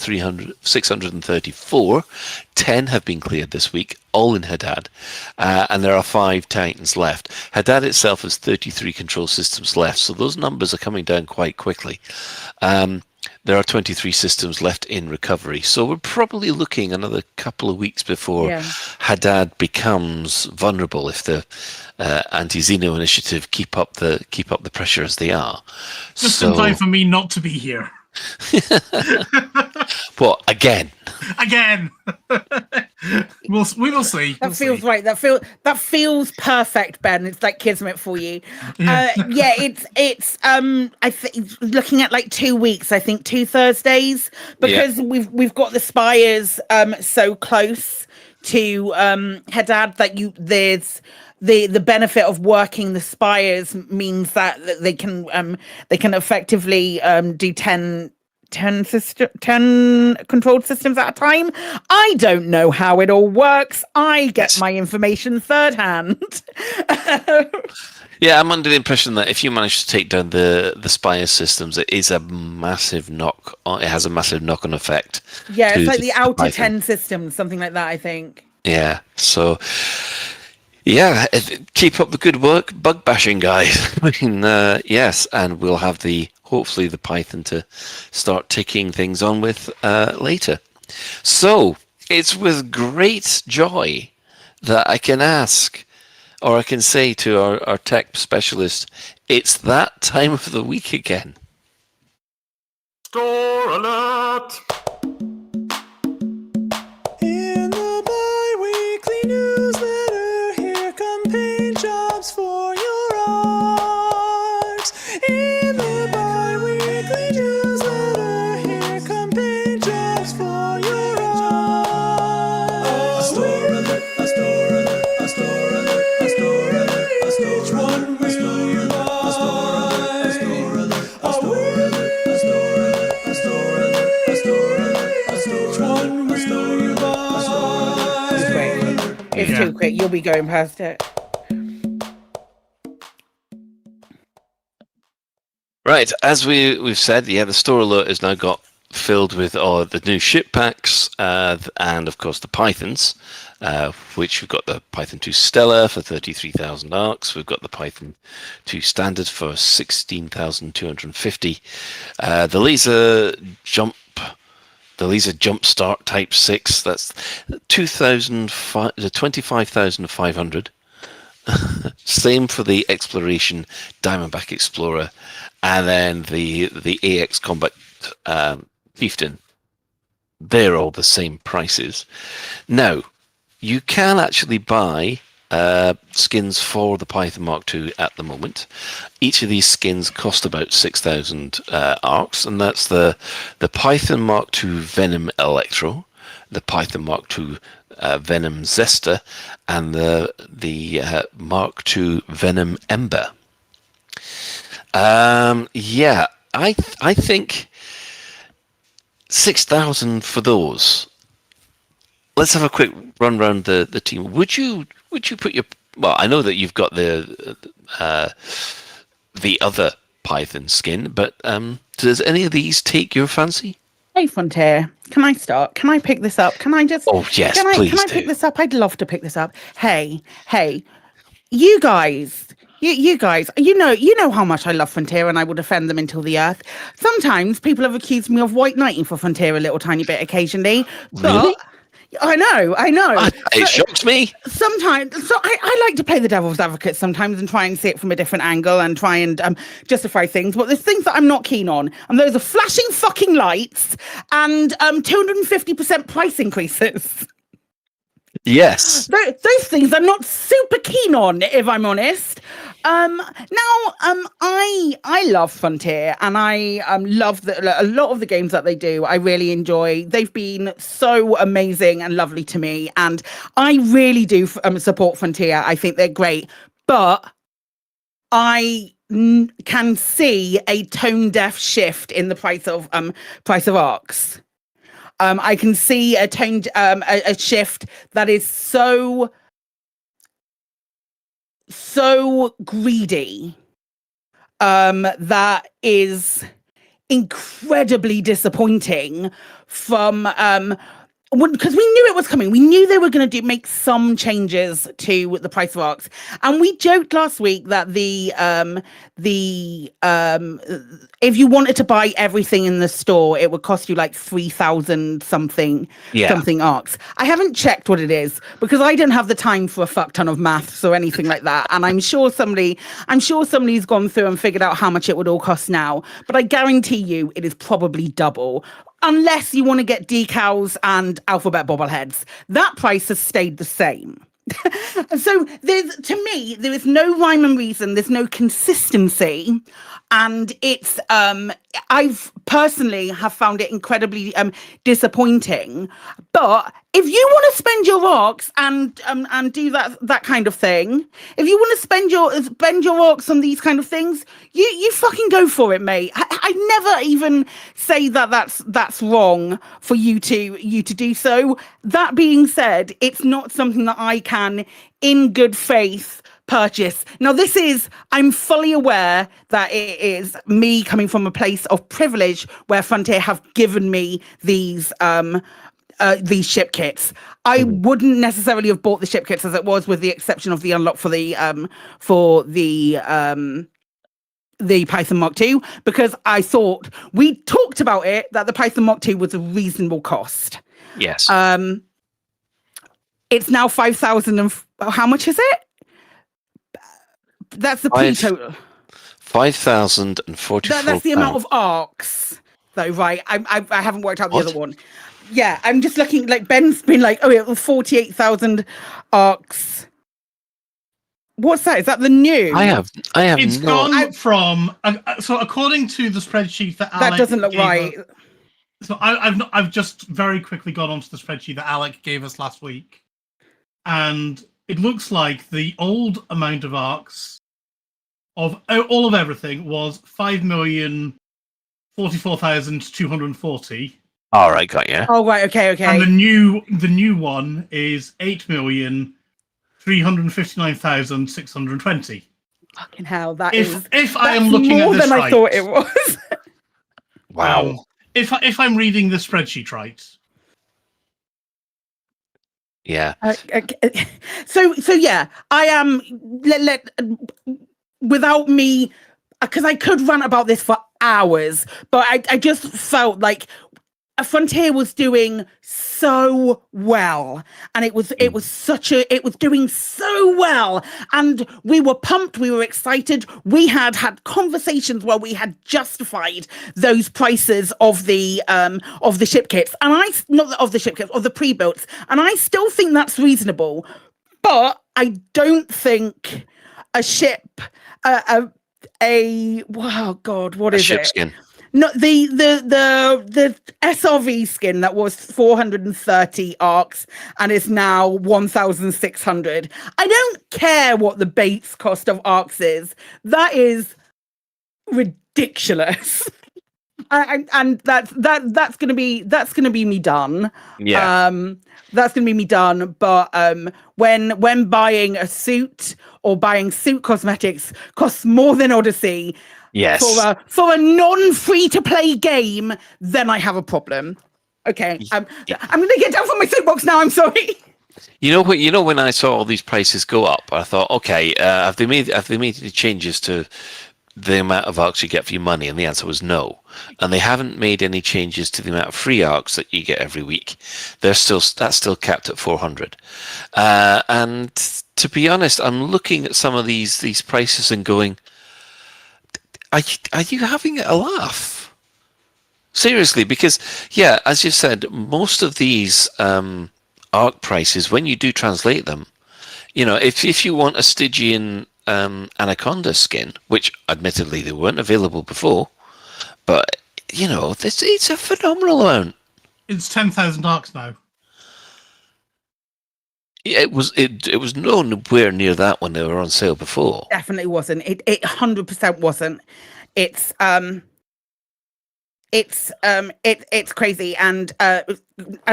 634. 10 have been cleared this week, all in Haddad, and there are 5 Titans left. Haddad itself has 33 control systems left, so those numbers are coming down quite quickly. There are 23 systems left in recovery, so we're probably looking another couple of weeks before Haddad becomes vulnerable if the anti-Xeno initiative keep up the pressure as they are. Just in time for me not to be here. What again? Again. We will see. That feels right. That feels perfect, Ben. It's like kismet for you. It's I think looking at like 2 weeks. I think 2 Thursdays because we've got the spires so close to Haddad that there's the benefit of working the spires means that they can effectively do 10 controlled systems at a time. I don't know how it all works. I get my information third hand. Yeah, I'm under the impression that if you manage to take down the Spire systems, it is a massive knock. It has a massive knock-on effect. Yeah, it's like the outer 10 systems, something like that, I think. Yeah, so yeah, keep up the good work, bug bashing, guys. I mean, yes, and we'll have hopefully the Python to start ticking things on with later. So it's with great joy that I can ask, or I can say to our tech specialist, it's that time of the week again. Store alert! In the bi-weekly newsletter, here come paint jobs for your art. In the bi-weekly newsletter, here come paint jobs for your art. A store alert, a store alert, a store alert, a store alert, a store alert. Which one will you buy? A store alert, a store alert, a store alert, a store alert, a store alert, a store alert, a store alert. Which one will you buy? It's too quick. You'll be going past it. Right, as we've said, the store alert has now got filled with all the new ship packs and, of course, the Pythons, which we've got the Python 2 Stellar for 33,000 arcs. We've got the Python 2 Standard for 16,250. The laser jump start type 6, that's 25,500. Same for the exploration Diamondback Explorer, and then the AX Combat Chieftain. They're all the same prices. Now, you can actually buy skins for the Python Mark II at the moment. Each of these skins cost about 6,000 arcs, and that's the Python Mark II Venom Electro, the Python Mark II Venom Zesta, and the Mark II Venom Ember. I think 6,000 for those. Let's have a quick run around the team. Would you put your... Well, I know that you've got the other Python skin, but does any of these take your fancy? Hey, Frontier, can I start? Can I pick this up? Can I just... Oh, yes, please Can I pick this up? I'd love to pick this up. Hey, you guys... You guys, you know how much I love Frontier and I will defend them until the earth. Sometimes people have accused me of white knighting for Frontier a little tiny bit occasionally. Really? I know. It shocks me. Sometimes, so I like to play the devil's advocate sometimes and try and see it from a different angle and try and justify things. But there's things that I'm not keen on, and those are flashing fucking lights and 250% price increases. Yes. Those things I'm not super keen on, if I'm honest. I love Frontier, and I love a lot of the games that they do. I really enjoy. They've been so amazing and lovely to me, and I really do support Frontier. I think they're great, but can see a tone deaf shift in the price of arcs. I can see a shift that is so greedy, that is incredibly disappointing from because we knew it was coming. We knew they were going to make some changes to the price of arcs, and we joked last week that if you wanted to buy everything in the store, it would cost you like 3,000 something arcs. I haven't checked what it is because I don't have the time for a fuck ton of maths or anything like that, and I'm sure somebody's gone through and figured out how much it would all cost now. But I guarantee you, it is probably double. Unless you want to get decals and alphabet bobbleheads. That price has stayed the same. So to me, there is no rhyme and reason. There's no consistency. And it's, I've personally have found it incredibly disappointing. But if you want to spend your arcs and do that kind of thing, if you want to spend your arcs on these kind of things, you fucking go for it, mate. I never even say that's wrong for you to do so. That being said, it's not something that I can, in good faith, purchase. Now, I'm fully aware that it is me coming from a place of privilege where Frontier have given me these ship kits. I wouldn't necessarily have bought the ship kits as it was, with the exception of the unlock for the Python Mark II, because I thought we talked about it, that the Python Mark II was a reasonable cost. Yes. It's now 5,000 and how much is it? That's the pre-total. 5,044. That's the amount of arcs, though, right? I haven't worked out the other one. Yeah, I'm just looking. Like Ben's been like, it was 48,000 arcs. What's that? Is that the new? I have. It's gone from. So according to the spreadsheet that Alec doesn't look right. So I've just very quickly gone onto the spreadsheet that Alec gave us last week, and it looks like the old amount of arcs of all of everything was 5,044,240. All right, got you. Oh right, okay. And the new one is 8,359,620. Fucking hell, that if I am looking more at this than right, I thought it was. Wow. If I'm reading the spreadsheet right. Yeah. So yeah, I am. Without me, because I could rant about this for hours, but I just felt like Frontier was doing so well, and it was doing so well, and we were pumped, we were excited, we had conversations where we had justified those prices of the ship kits, and of the pre-builts, and I still think that's reasonable, but I don't think a ship what is ship it? Skin. No, the SRV skin that was 430 arcs and is now 1,600. I don't care what the base cost of arcs is. That is ridiculous. And that's gonna be me done. Yeah. That's gonna be me done. But when buying a suit or buying suit cosmetics costs more than Odyssey. Yes. For a non-free-to-play game, then I have a problem. Okay, I'm going to get down from my soapbox now. I'm sorry. You know what? When I saw all these prices go up, I thought, okay, have they made any changes to the amount of arcs you get for your money? And the answer was no. And they haven't made any changes to the amount of free arcs that you get every week. That's still capped at 400. And to be honest, I'm looking at some of these prices and going, Are you having a laugh? Seriously, because, yeah, as you said, most of these arc prices, when you do translate them, if you want a Stygian Anaconda skin, which admittedly they weren't available before, but, it's a phenomenal amount. It's 10,000 arcs now. It was nowhere near that when they were on sale before. Definitely wasn't. It 100% wasn't. It's crazy, and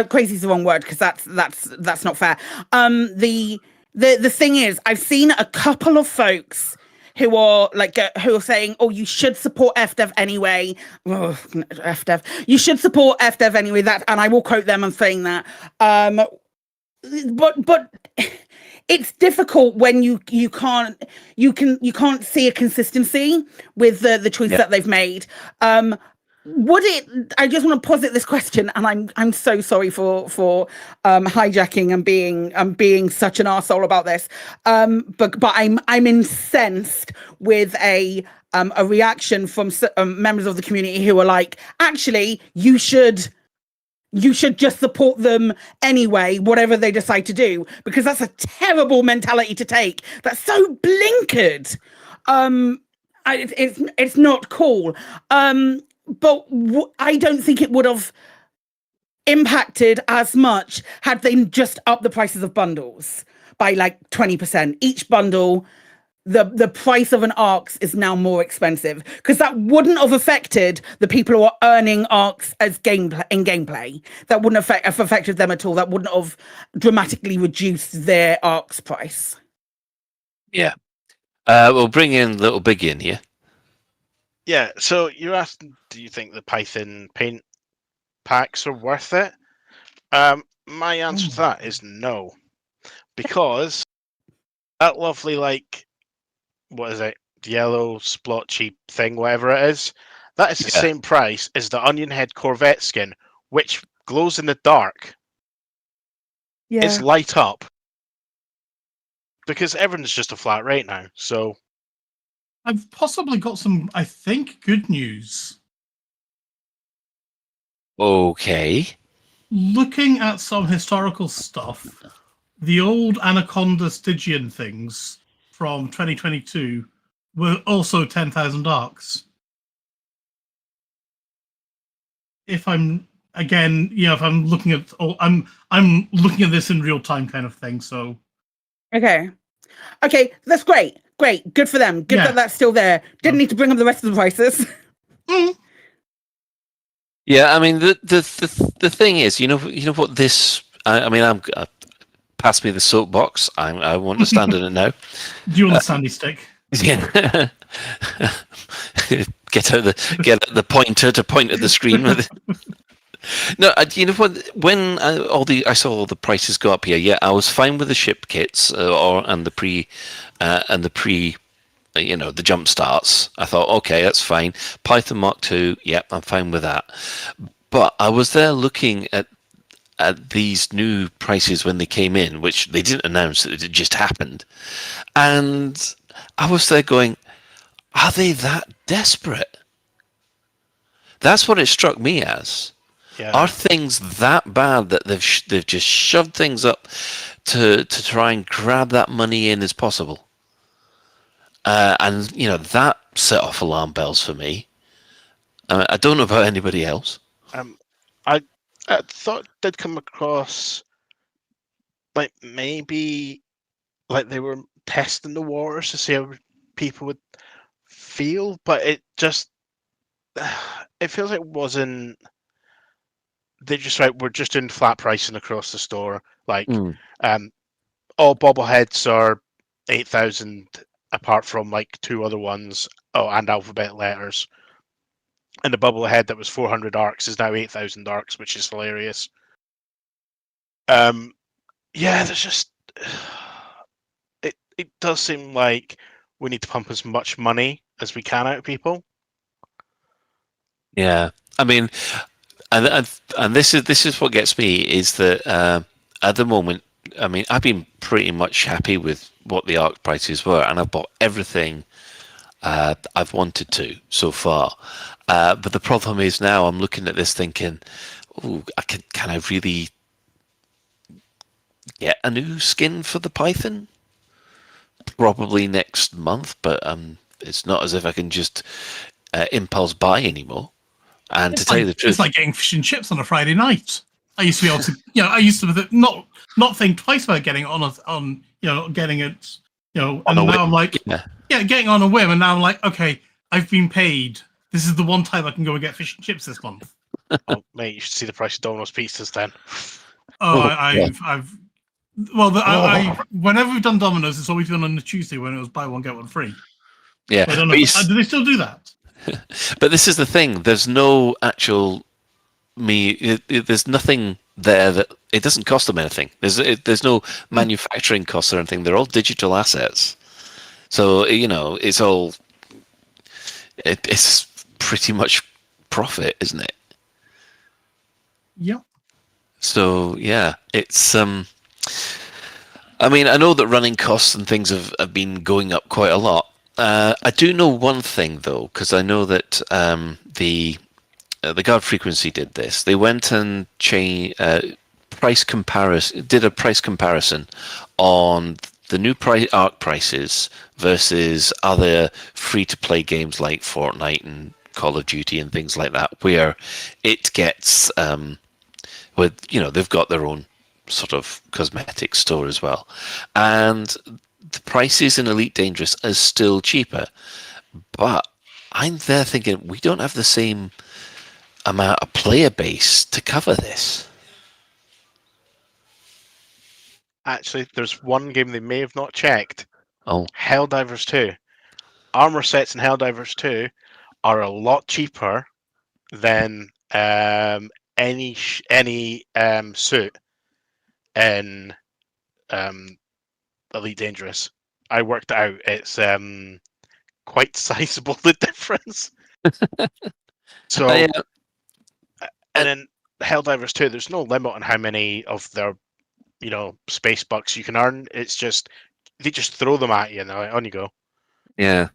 crazy is the wrong word because that's not fair. The thing is, I've seen a couple of folks who are saying, "Oh, you should support FDev anyway." Oh, FDev, you should support FDev anyway. That, and I will quote them on saying that. But it's difficult when you can't see a consistency with the choice that they've made. Would it? I just want to posit this question, and I'm so sorry for hijacking and being such an arsehole about this. But I'm incensed with a reaction from members of the community who are like, actually, you should just support them anyway, whatever they decide to do, because that's a terrible mentality to take. That's so blinkered. It's not cool. But I don't think it would have impacted as much had they just upped the prices of bundles by like 20%. Each bundle, the price of an ARX is now more expensive, because that wouldn't have affected the people who are earning ARX as gameplay. That wouldn't have affected them at all. That wouldn't have dramatically reduced their ARX price. Yeah. We'll bring in Little Big in here. Yeah, so you asked, do you think the Python paint packs are worth it? My answer to that is no, because that lovely, like, what is it, yellow splotchy thing, whatever it is, that is the same price as the Onion Head Corvette skin, which glows in the dark. Yeah, it's light up because everything's just a flat rate now. So I've possibly got some, I think, good news. Okay. Looking at some historical stuff, the old Anaconda Stygian things from 2022 were also 10,000 ARX. If I'm if I'm looking at, I'm looking at this in real time, kind of thing. So, okay, that's great. Great, good for them. Good that that's still there. Didn't need to bring up the rest of the prices. Yeah, I mean the thing is, you know what this. I mean, I'm pass me the soapbox. I want to stand in it now. Do you want a sandy stick? Yeah. Get out the pointer to point at the screen with it. No, you know what? When I saw all the prices go up here, yeah, I was fine with the ship kits and the pre, the jump starts. I thought, okay, that's fine. Python Mark II, yep, I'm fine with that. But I was there looking at these new prices when they came in, which they didn't announce, it just happened, and I was there going, are they that desperate? That's what it struck me as. Yeah. Are things that bad that they've just shoved things up to try and grab that money in as possible? And that set off alarm bells for me. I don't know about anybody else. I thought they'd come across like maybe like they were testing the waters to see how people would feel, but it feels like it wasn't. They just we're just doing flat pricing across the store. Like, all bobbleheads are 8,000 apart from like two other ones. Oh, and alphabet letters. And the bobblehead that was 400 ARX is now 8,000 ARX, which is hilarious. Yeah, there's just it does seem like we need to pump as much money as we can out of people. Yeah, I mean. And this is what gets me is that at the moment, I mean, I've been pretty much happy with what the ARC prices were, and I've bought everything I've wanted to so far. But the problem is now I'm looking at this thinking, oh, can I really get a new skin for the Python? Probably next month, but it's not as if I can just impulse buy anymore. And to tell you the truth, it's like getting fish and chips on a Friday night. I used to be able to, I used to not think twice about getting it on getting it, and now I'm like, getting on a whim, and now I'm like, okay, I've been paid. This is the one time I can go and get fish and chips this month. Oh, mate, you should see the price of Domino's pizzas then. Whenever we've done Domino's, it's always been on the Tuesday when it was buy one get one free. Yeah, so I don't know. Do they still do that? But this is the thing. There's no actual there's nothing there that it doesn't cost them anything. There's no manufacturing costs or anything. They're all digital assets. So it's all it's pretty much profit, isn't it? Yeah. So yeah, it's I mean, I know that running costs and things have been going up quite a lot. I do know one thing though, because I know that the Guard Frequency did this. They went and did a price comparison on the new ARC prices versus other free-to-play games like Fortnite and Call of Duty and things like that, where it gets they've got their own sort of cosmetic store as well, and the prices in Elite Dangerous are still cheaper. But I'm there thinking we don't have the same amount of player base to cover this. Actually, there's one game they may have not checked. Oh, Helldivers 2. Armor sets in Helldivers 2 are a lot cheaper than any suit in Elite Dangerous. I worked it out. It's quite sizable, the difference. So, and then Helldivers 2, there's no limit on how many of their space bucks you can earn. It's just they just throw them at you and on you go. Yeah.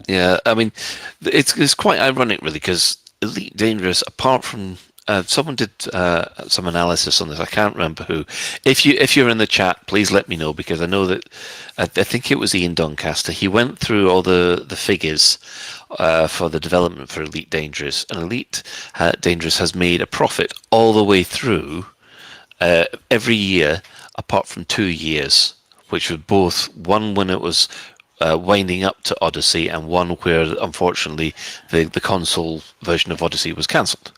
I mean, it's quite ironic, really, because Elite Dangerous, apart from someone did some analysis on this. I can't remember who. If you're in the chat, please let me know, because I know that I think it was Ian Doncaster. He went through all the figures for the development for Elite Dangerous, and Elite Dangerous has made a profit all the way through every year, apart from 2 years, which were both one when it was winding up to Odyssey, and one where unfortunately the console version of Odyssey was cancelled.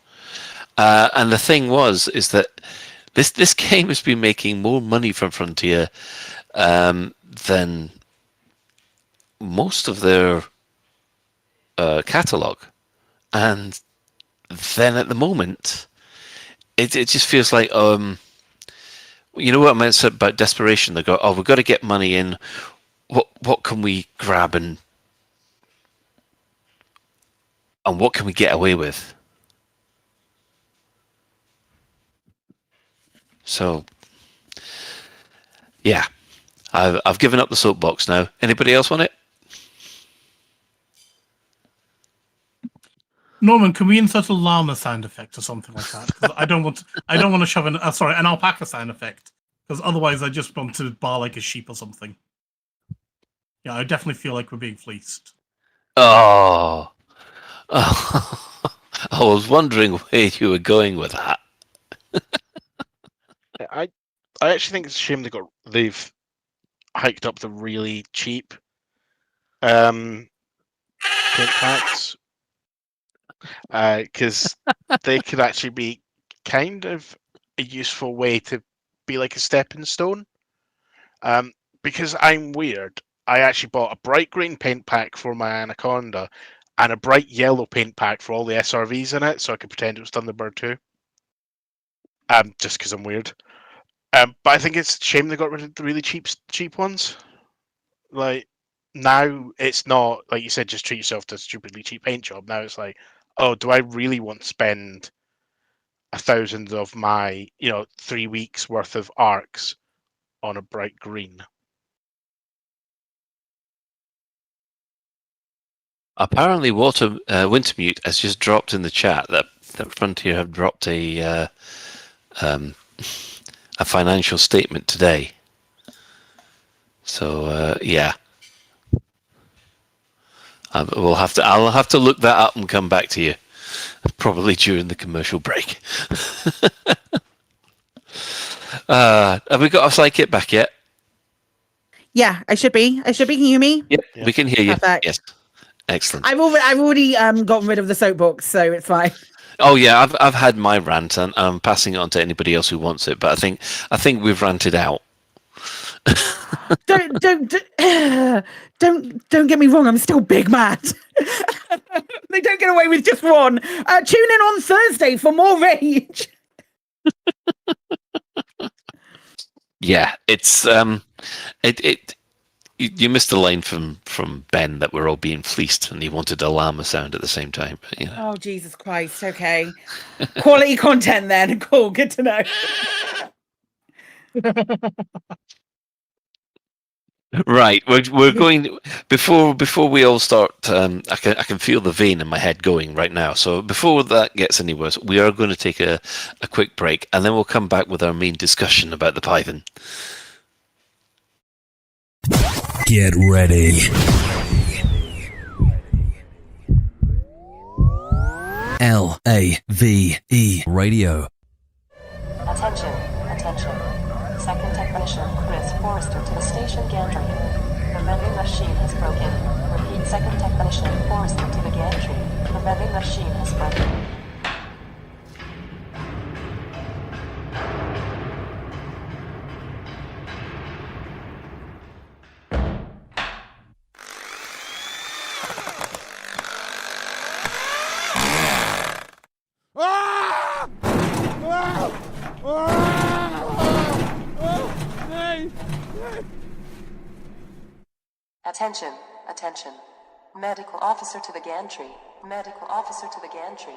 And the thing is that this game has been making more money from Frontier than most of their catalogue. And then at the moment, it just feels like, you know what I meant about desperation? They go, we've got to get money in. What can we grab and what can we get away with? So, yeah, I've given up the soapbox now. Anybody else want it? Norman, can we insert a llama sound effect or something like that? 'Cause I don't want to shove an alpaca sound effect, because otherwise I just want to bar like a sheep or something. Yeah, I definitely feel like we're being fleeced. Oh. I was wondering where you were going with that. I actually think it's a shame they've hiked up the really cheap paint packs, because they could actually be kind of a useful way to be like a stepping stone. Because I'm weird, I actually bought a bright green paint pack for my Anaconda and a bright yellow paint pack for all the SRVs in it, so I could pretend it was Thunderbird 2. Just because I'm weird. But I think it's a shame they got rid of the really cheap ones. Like, now it's not, like you said, just treat yourself to a stupidly cheap paint job. Now it's like, do I really want to spend 1,000 of my 3 weeks worth of arcs on a bright green? Apparently, Wintermute has just dropped in the chat that Frontier have dropped a financial statement today. So yeah, I'll have to look that up and come back to you, probably during the commercial break. Have we got our sidekick back yet? Yeah, I should be. Can you hear me? Yep, we can hear you. Perfect. Yes, excellent. I've already gotten rid of the soapbox, so it's fine. Oh yeah, I've had my rant, and I'm passing it on to anybody else who wants it. But I think we've ranted out. Don't get me wrong. I'm still big mad. They don't get away with just one. Tune in on Thursday for more rage. Yeah, it's you missed the line from Ben that we're all being fleeced, and he wanted a llama sound at the same time. But, you know. Oh Jesus Christ! Okay, quality content then. Cool, good to know. Right, we're going before we all start. I can feel the vein in my head going right now. So before that gets any worse, we are going to take a quick break, and then we'll come back with our main discussion about the Python. Get ready. LAVE Radio. Attention. Second Technician Chris Forrester to the station gantry. The vending machine has broken. Repeat, Second Technician Forrester to the gantry. The vending machine has broken. Attention. Medical officer to the gantry. Medical officer to the gantry.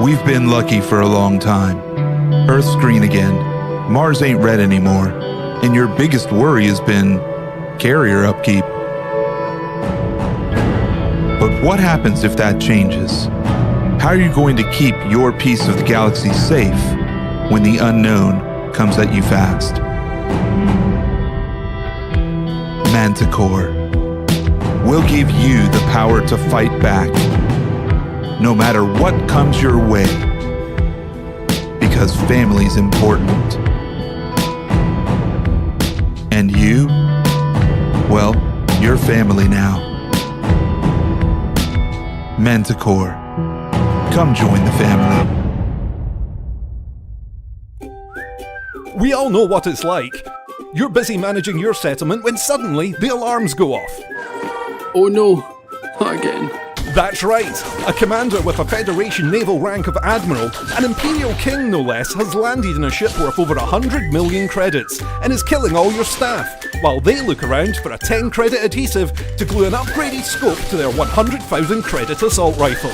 We've been lucky for a long time. Earth's green again, Mars ain't red anymore, and your biggest worry has been carrier upkeep. But what happens if that changes? How are you going to keep your piece of the galaxy safe when the unknown comes at you fast? Manticore. We'll give you the power to fight back, no matter what comes your way, because family's important. And you, well, you're family now. Manticore, come join the family. We all know what it's like. You're busy managing your settlement when suddenly the alarms go off. Oh no, not again. That's right. A commander with a Federation naval rank of Admiral, an Imperial King no less, has landed in a ship worth over 100 million credits and is killing all your staff, while they look around for a 10 credit adhesive to glue an upgraded scope to their 100,000 credit assault rifle.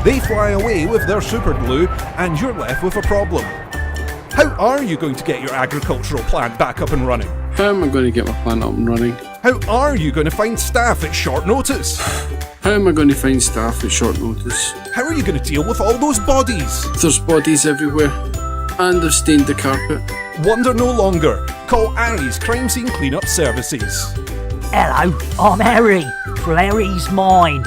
They fly away with their super glue and you're left with a problem. How are you going to get your agricultural plant back up and running? How am I going to get my plant up and running? How are you going to find staff at short notice? How am I going to find staff at short notice? How are you going to deal with all those bodies? There's bodies everywhere, and they've stained the carpet. Wonder no longer. Call Aries Crime Scene Cleanup Services. Hello, I'm Harry, for Harry's Mine.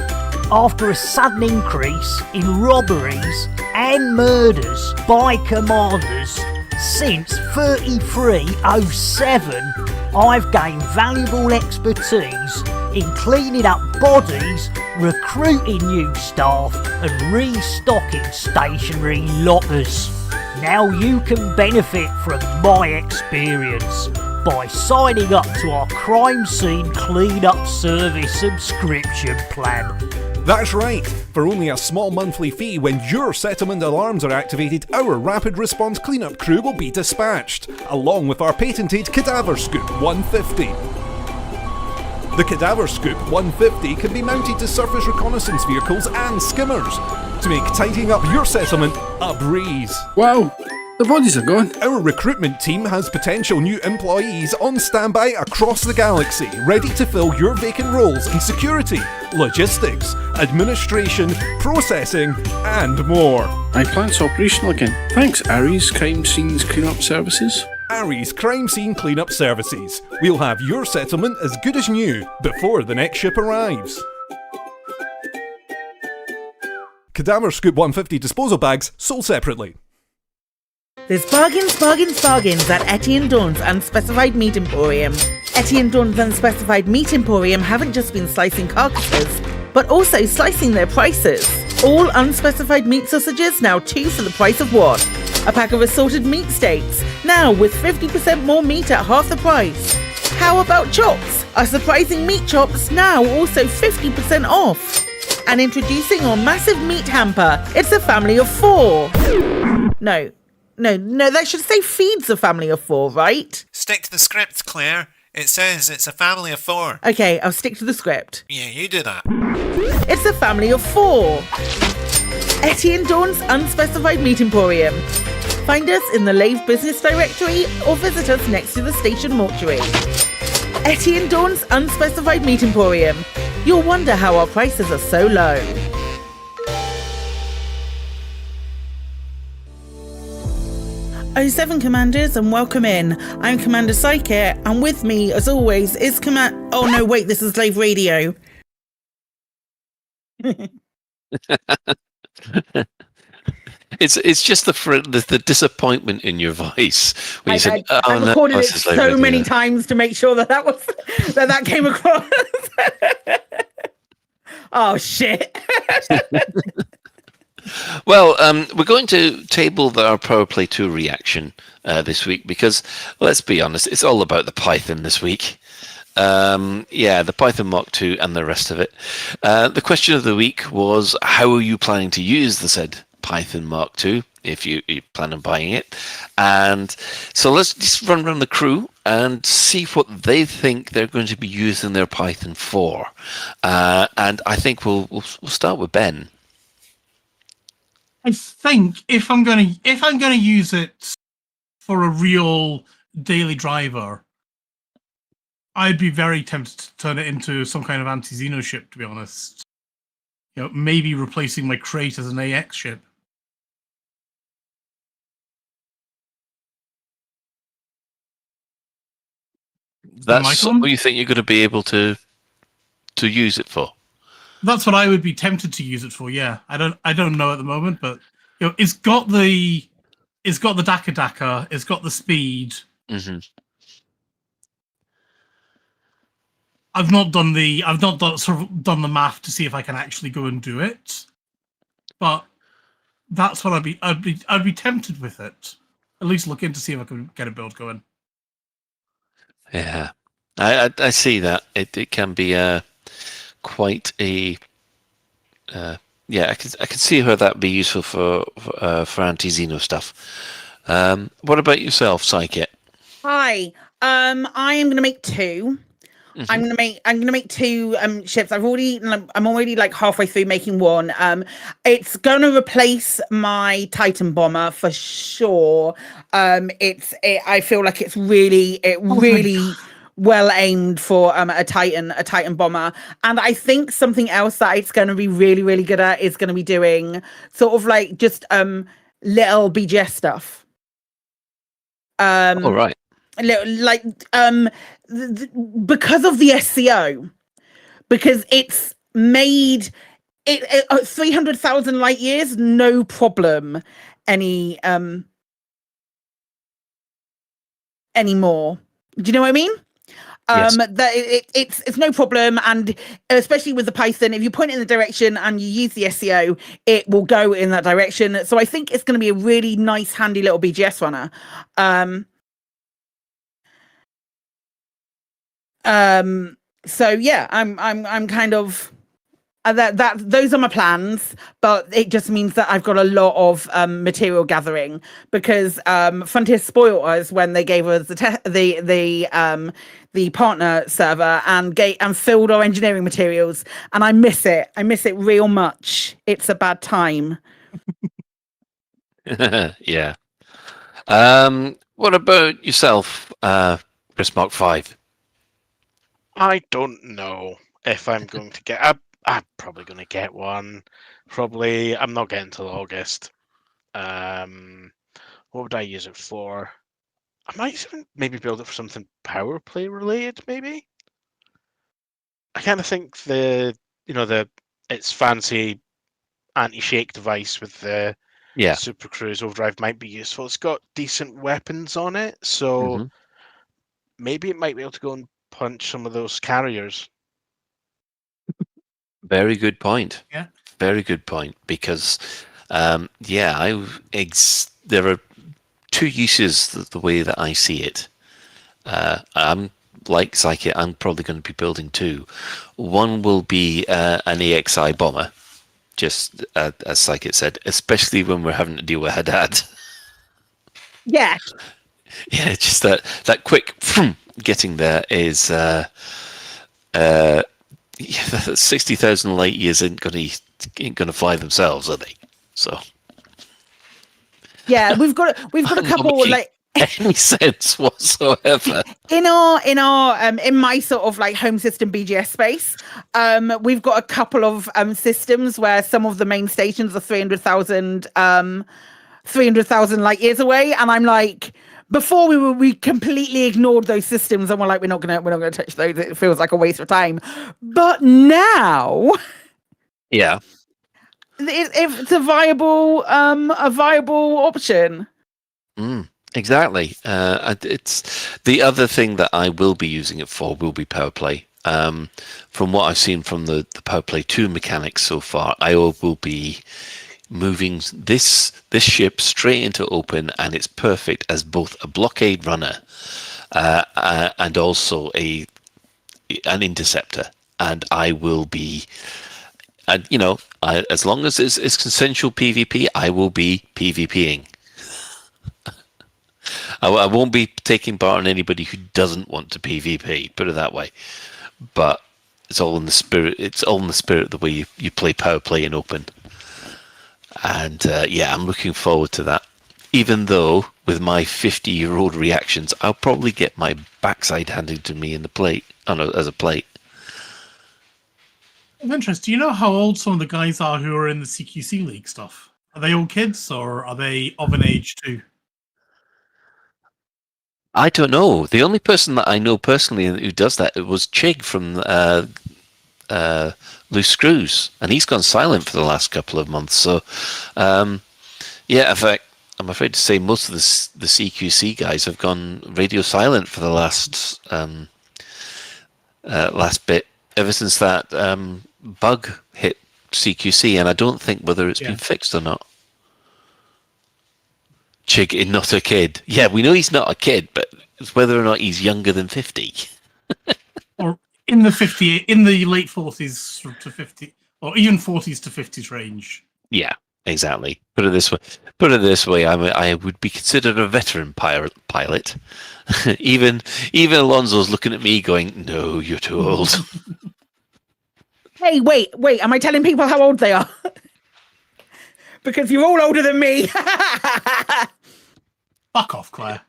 After a sudden increase in robberies and murders by commanders since 3307, I've gained valuable expertise in cleaning up bodies, recruiting new staff and restocking stationary lockers. Now you can benefit from my experience by signing up to our Crime Scene Cleanup Service subscription plan. That's right. For only a small monthly fee, when your settlement alarms are activated, our rapid response cleanup crew will be dispatched, along with our patented Cadaver Scoop 150. The Cadaver Scoop 150 can be mounted to surface reconnaissance vehicles and skimmers to make tidying up your settlement a breeze. Wow, the bodies are gone. Our recruitment team has potential new employees on standby across the galaxy, ready to fill your vacant roles in security, logistics, administration, processing, and more. My plant's operational again. Thanks, Aries Crime Scenes Cleanup Services. Ari's Crime Scene Cleanup Services. We'll have your settlement as good as new before the next ship arrives. Cadaver Scoop 150 disposal bags sold separately. There's bargains, bargains, bargains at Etienne Dawn's Unspecified Meat Emporium. Etienne Dawn's Unspecified Meat Emporium haven't just been slicing carcasses, but also slicing their prices. All unspecified meat sausages now 2 for the price of 1. A pack of assorted meat steaks, now with 50% more meat at half the price. How about chops? Our surprising meat chops now also 50% off. And introducing our massive meat hamper. It's a family of 4. No, that should say feeds a family of 4, right? Stick to the script, Claire. It says it's a family of 4. Okay, I'll stick to the script. Yeah, you do that. It's a family of 4. Etienne Dawn's Unspecified Meat Emporium. Find us in the Lave business directory or visit us next to the station mortuary. Etienne Dawn's Unspecified Meat Emporium. You'll wonder how our prices are so low. O7 Commanders, and welcome in. I'm Commander Psyche, and with me, as always, is Oh no, wait, this is Lave Radio. It's just the disappointment in your voice when you said, "Oh I no!" recorded it so many times to make sure that came across. Oh shit! Well, we're going to table our Power Play 2 reaction this week because, let's be honest, it's all about the Python this week. The Python Mark 2 and the rest of it. The question of the week was, how are you planning to use the said Python Mark 2 if you plan on buying it? And so let's just run around the crew and see what they think they're going to be using their Python for. And I think we'll start with Ben. I think if I'm gonna use it for a real daily driver, I'd be very tempted to turn it into some kind of anti-Xeno ship, to be honest. Maybe replacing my crate as an AX ship. That's what you think you're going to be able to use it for? That's what I would be tempted to use it for. Yeah, I don't know at the moment, but it's got the Daka, it's got the speed. Mm-hmm. I've not done the math to see if I can actually go and do it, but that's what I'd be tempted with it. At least look in to see if I can get a build going. Yeah, I see that it can be quite a I can see how that'd be useful for anti-Xeno stuff. What about yourself, Psyche? Hi, I am going to make 2. Mm-hmm. I'm gonna make 2 ships. I'm already like halfway through making 1. It's gonna replace my Titan bomber for sure. I feel like it's really well aimed for a Titan bomber, and I think something else that it's going to be really, really good at is going to be doing sort of like just little BGS stuff. All right. Like because of the SCO, because it's made it 300,000 light years, no problem anymore. Do you know what I mean? Yes. That it's no problem, and especially with the Python, if you point it in the direction and you use the SEO, it will go in that direction. So I think it's going to be a really nice, handy little BGS runner. So yeah, I'm kind of that those are my plans, but it just means that I've got a lot of material gathering, because Frontier spoiled us when they gave us the partner server and filled our engineering materials, and I miss it real much. It's a bad time. Yeah. What about yourself, Chris Mark 5? I don't know if I'm going to get. I'm probably going to get one. Probably, I'm not getting till August. What would I use it for? I might even maybe build it for something power play related, maybe. I kind of think its fancy anti-shake device with the Super Cruise Overdrive might be useful. It's got decent weapons on it, so maybe it might be able to go and punch some of those carriers. Very good point. Yeah. Very good point. Because, there are two uses the way that I see it. I'm like Psychic. I'm probably going to be building two. One will be an AXI bomber, just as Psychic said, especially when we're having to deal with Haddad. Yeah. Yeah, just that quick getting there is 60,000 light years ain't gonna fly themselves, are they? So Yeah, we've got a couple like any sense whatsoever. in my sort of like home system BGS space, we've got a couple of systems where some of the main stations are 300,000 light years away, and I'm like, before we completely ignored those systems and we're like, we're not gonna touch those. It feels like a waste of time. But now, yeah, it's a viable option. Exactly. It's the other thing that I will be using it for will be power play. From what I've seen from the power play 2 mechanics so far, I will be moving this ship straight into open, and it's perfect as both a blockade runner and also an interceptor. And I will be, and as long as it's consensual PvP, I will be PvPing. I won't be taking part in anybody who doesn't want to PvP, put it that way. But it's all in the spirit. It's all in the spirit of the way you play power play in open. And I'm looking forward to that. Even though with my 50-year-old reactions, I'll probably get my backside handed to me in the plate as a plate. Of interest, do you know how old some of the guys are who are in the CQC League stuff? Are they all kids, or are they of an age too? I don't know. The only person that I know personally who does that was Chig from Loose Screws, and he's gone silent for the last couple of months. So, in fact, I'm afraid to say most of the CQC guys have gone radio silent for the last bit, ever since that bug hit CQC, and I don't think whether it's been fixed or not. Chig, not a kid. Yeah, we know he's not a kid, but it's whether or not he's younger than 50. Or in the late 40s to 50, or even 40s to 50s range. Yeah, exactly. Put it this way. I would be considered a veteran pilot. even Alonso's looking at me, going, "No, you're too old." Hey, wait! Am I telling people how old they are? Because you're all older than me. Fuck off, Claire.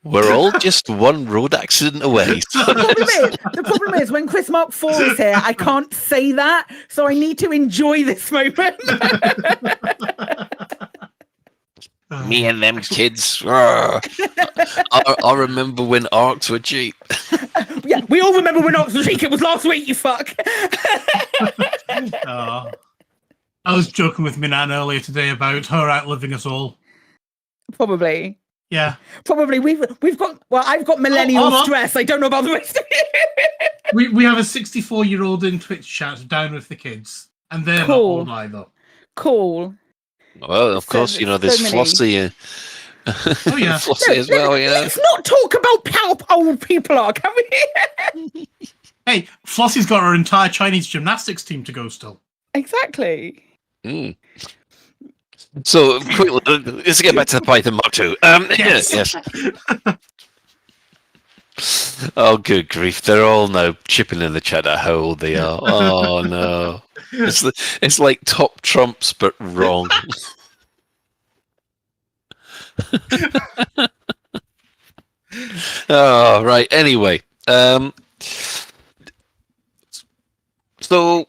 We're all just one road accident away. The problem is when Chris Mark 4 is here, I can't say that, so I need to enjoy this moment. Me and them kids. I remember when ARCs were cheap. Yeah, we all remember when ARCs were cheap. It was last week, you fuck. I was joking with Minan earlier today about her outliving us all. Probably. Yeah. Probably. We've got. Well, I've got millennial stress. I don't know about the rest of you. we have a 64-year-old in Twitch chat down with the kids, and they're not old either. Cool. Well, of course, there's Flossie. Oh yeah, Flossie as well. Yeah. Let's not talk about how old people are, can we? Hey, Flossie's got her entire Chinese gymnastics team to go still. Exactly. So, quickly, let's get back to the Python Mark II. Yes. Oh, good grief. They're all now chipping in the chat at how old they are. Oh, no. It's like top trumps, but wrong. Oh, right. Anyway. So,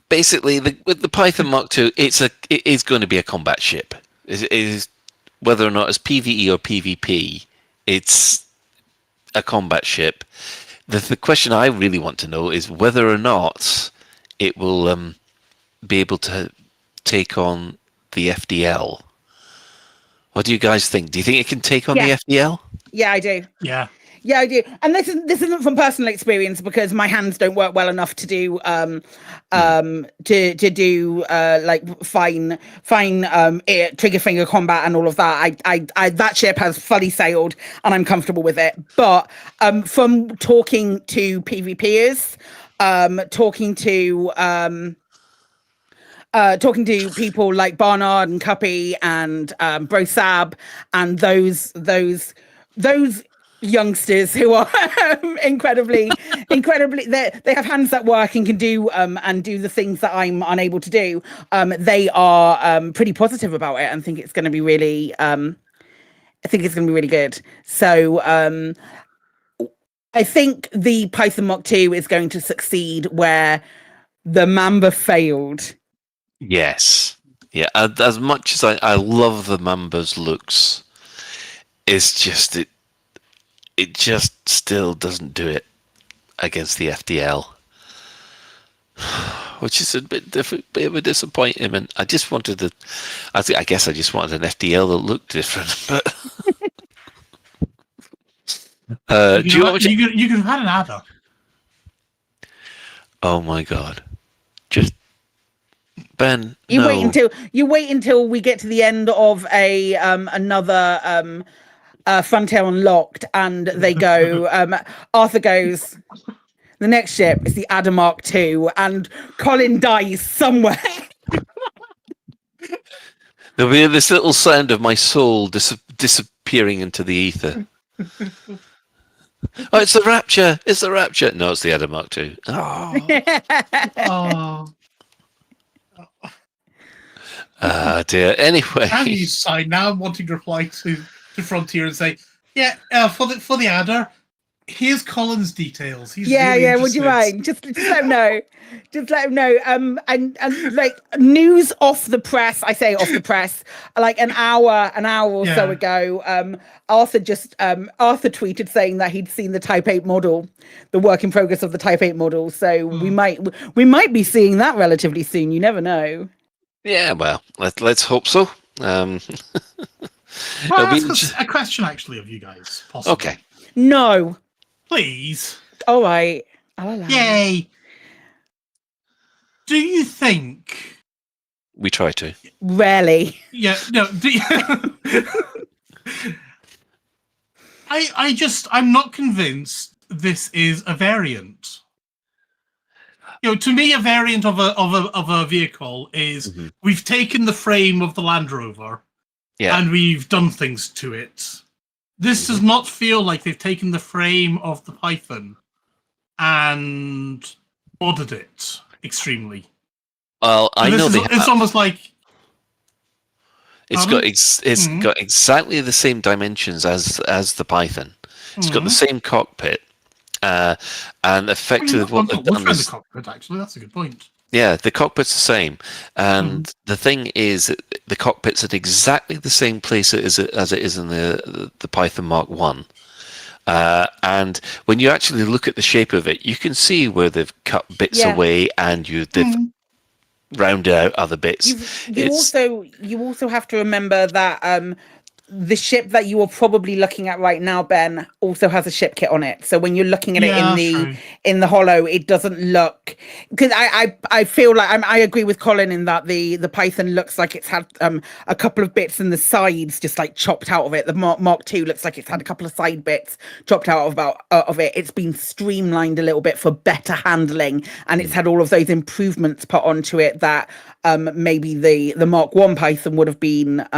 basically, with the Python Mark II, it is going to be a combat ship. It is whether or not it's PvE or PvP, it's a combat ship. The question I really want to know is whether or not it will be able to take on the FDL. What do you guys think? Do you think it can take on the FDL? Yeah, I do. Yeah. Yeah, I do. And this isn't from personal experience because my hands don't work well enough to do to do like fine trigger finger combat and all of that. I that ship has fully sailed and I'm comfortable with it. But from talking to PvPers, talking to people like Barnard and Cuppy and Brosab and those youngsters who are incredibly they have hands that work and can do the things that I'm unable to do. They are pretty positive about it and think it's going to be really good. So I think the Python Mark 2 is going to succeed where the Mamba failed. Yes. Yeah, as much as I love the Mamba's looks, it's just it just still doesn't do it against the FDL, which is a bit of a disappointment. I just wanted I guess I just wanted an FDL that looked different, but You could have had an adder. Oh my god. Just Ben, you wait until we get to the end of a another Frontier Unlocked, and they go. Arthur goes. The next ship is the Adder Mark 2, and Colin dies somewhere. There'll be this little sound of my soul disappearing into the ether. Oh, it's the Rapture! It's the Rapture! No, it's the Adder Mark 2. Oh. Dear. Anyway. And you side now wanting to reply to Frontier and say, yeah, for the Adder, here's Colin's details. He's really would you mind? Just let him know. Just let him know. And like news off the press, I say off the press, like an hour or so ago, Arthur tweeted saying that he'd seen the Type 8 model, the work in progress of the Type 8 model. So we might be seeing that relatively soon. You never know. Yeah, well, let's hope so. Well, ask a question actually of you guys, possibly. Okay. No. Please. All right. I'll allow Yay. Do you think... We try to. Rarely. Yeah, no. I'm not convinced this is a variant. You know, to me, a variant of a vehicle is we've taken the frame of the Land Rover and we've done things to it. This does not feel like they've taken the frame of the Python and modded it extremely. Well, I know it's almost like it's got exactly the same dimensions as the Python. It's got the same cockpit. And effectively what they've done is... the cockpit, actually, that's a good point. Yeah, the cockpit's the same. And the thing is that the cockpit's at exactly the same place as it is in the Python Mark 1. And when you actually look at the shape of it, you can see where they've cut bits away and they've rounded out other bits. You also have to remember that the ship that you are probably looking at right now, Ben, also has a ship kit on it. So when you're looking at it in the holo, it doesn't look, because I feel like I agree with Colin in that the Python looks like it's had a couple of bits in the sides just like chopped out of it. The Mark II looks like it's had a couple of side bits chopped out of it. It's been streamlined a little bit for better handling, and it's had all of those improvements put onto it that maybe the Mark I Python would have been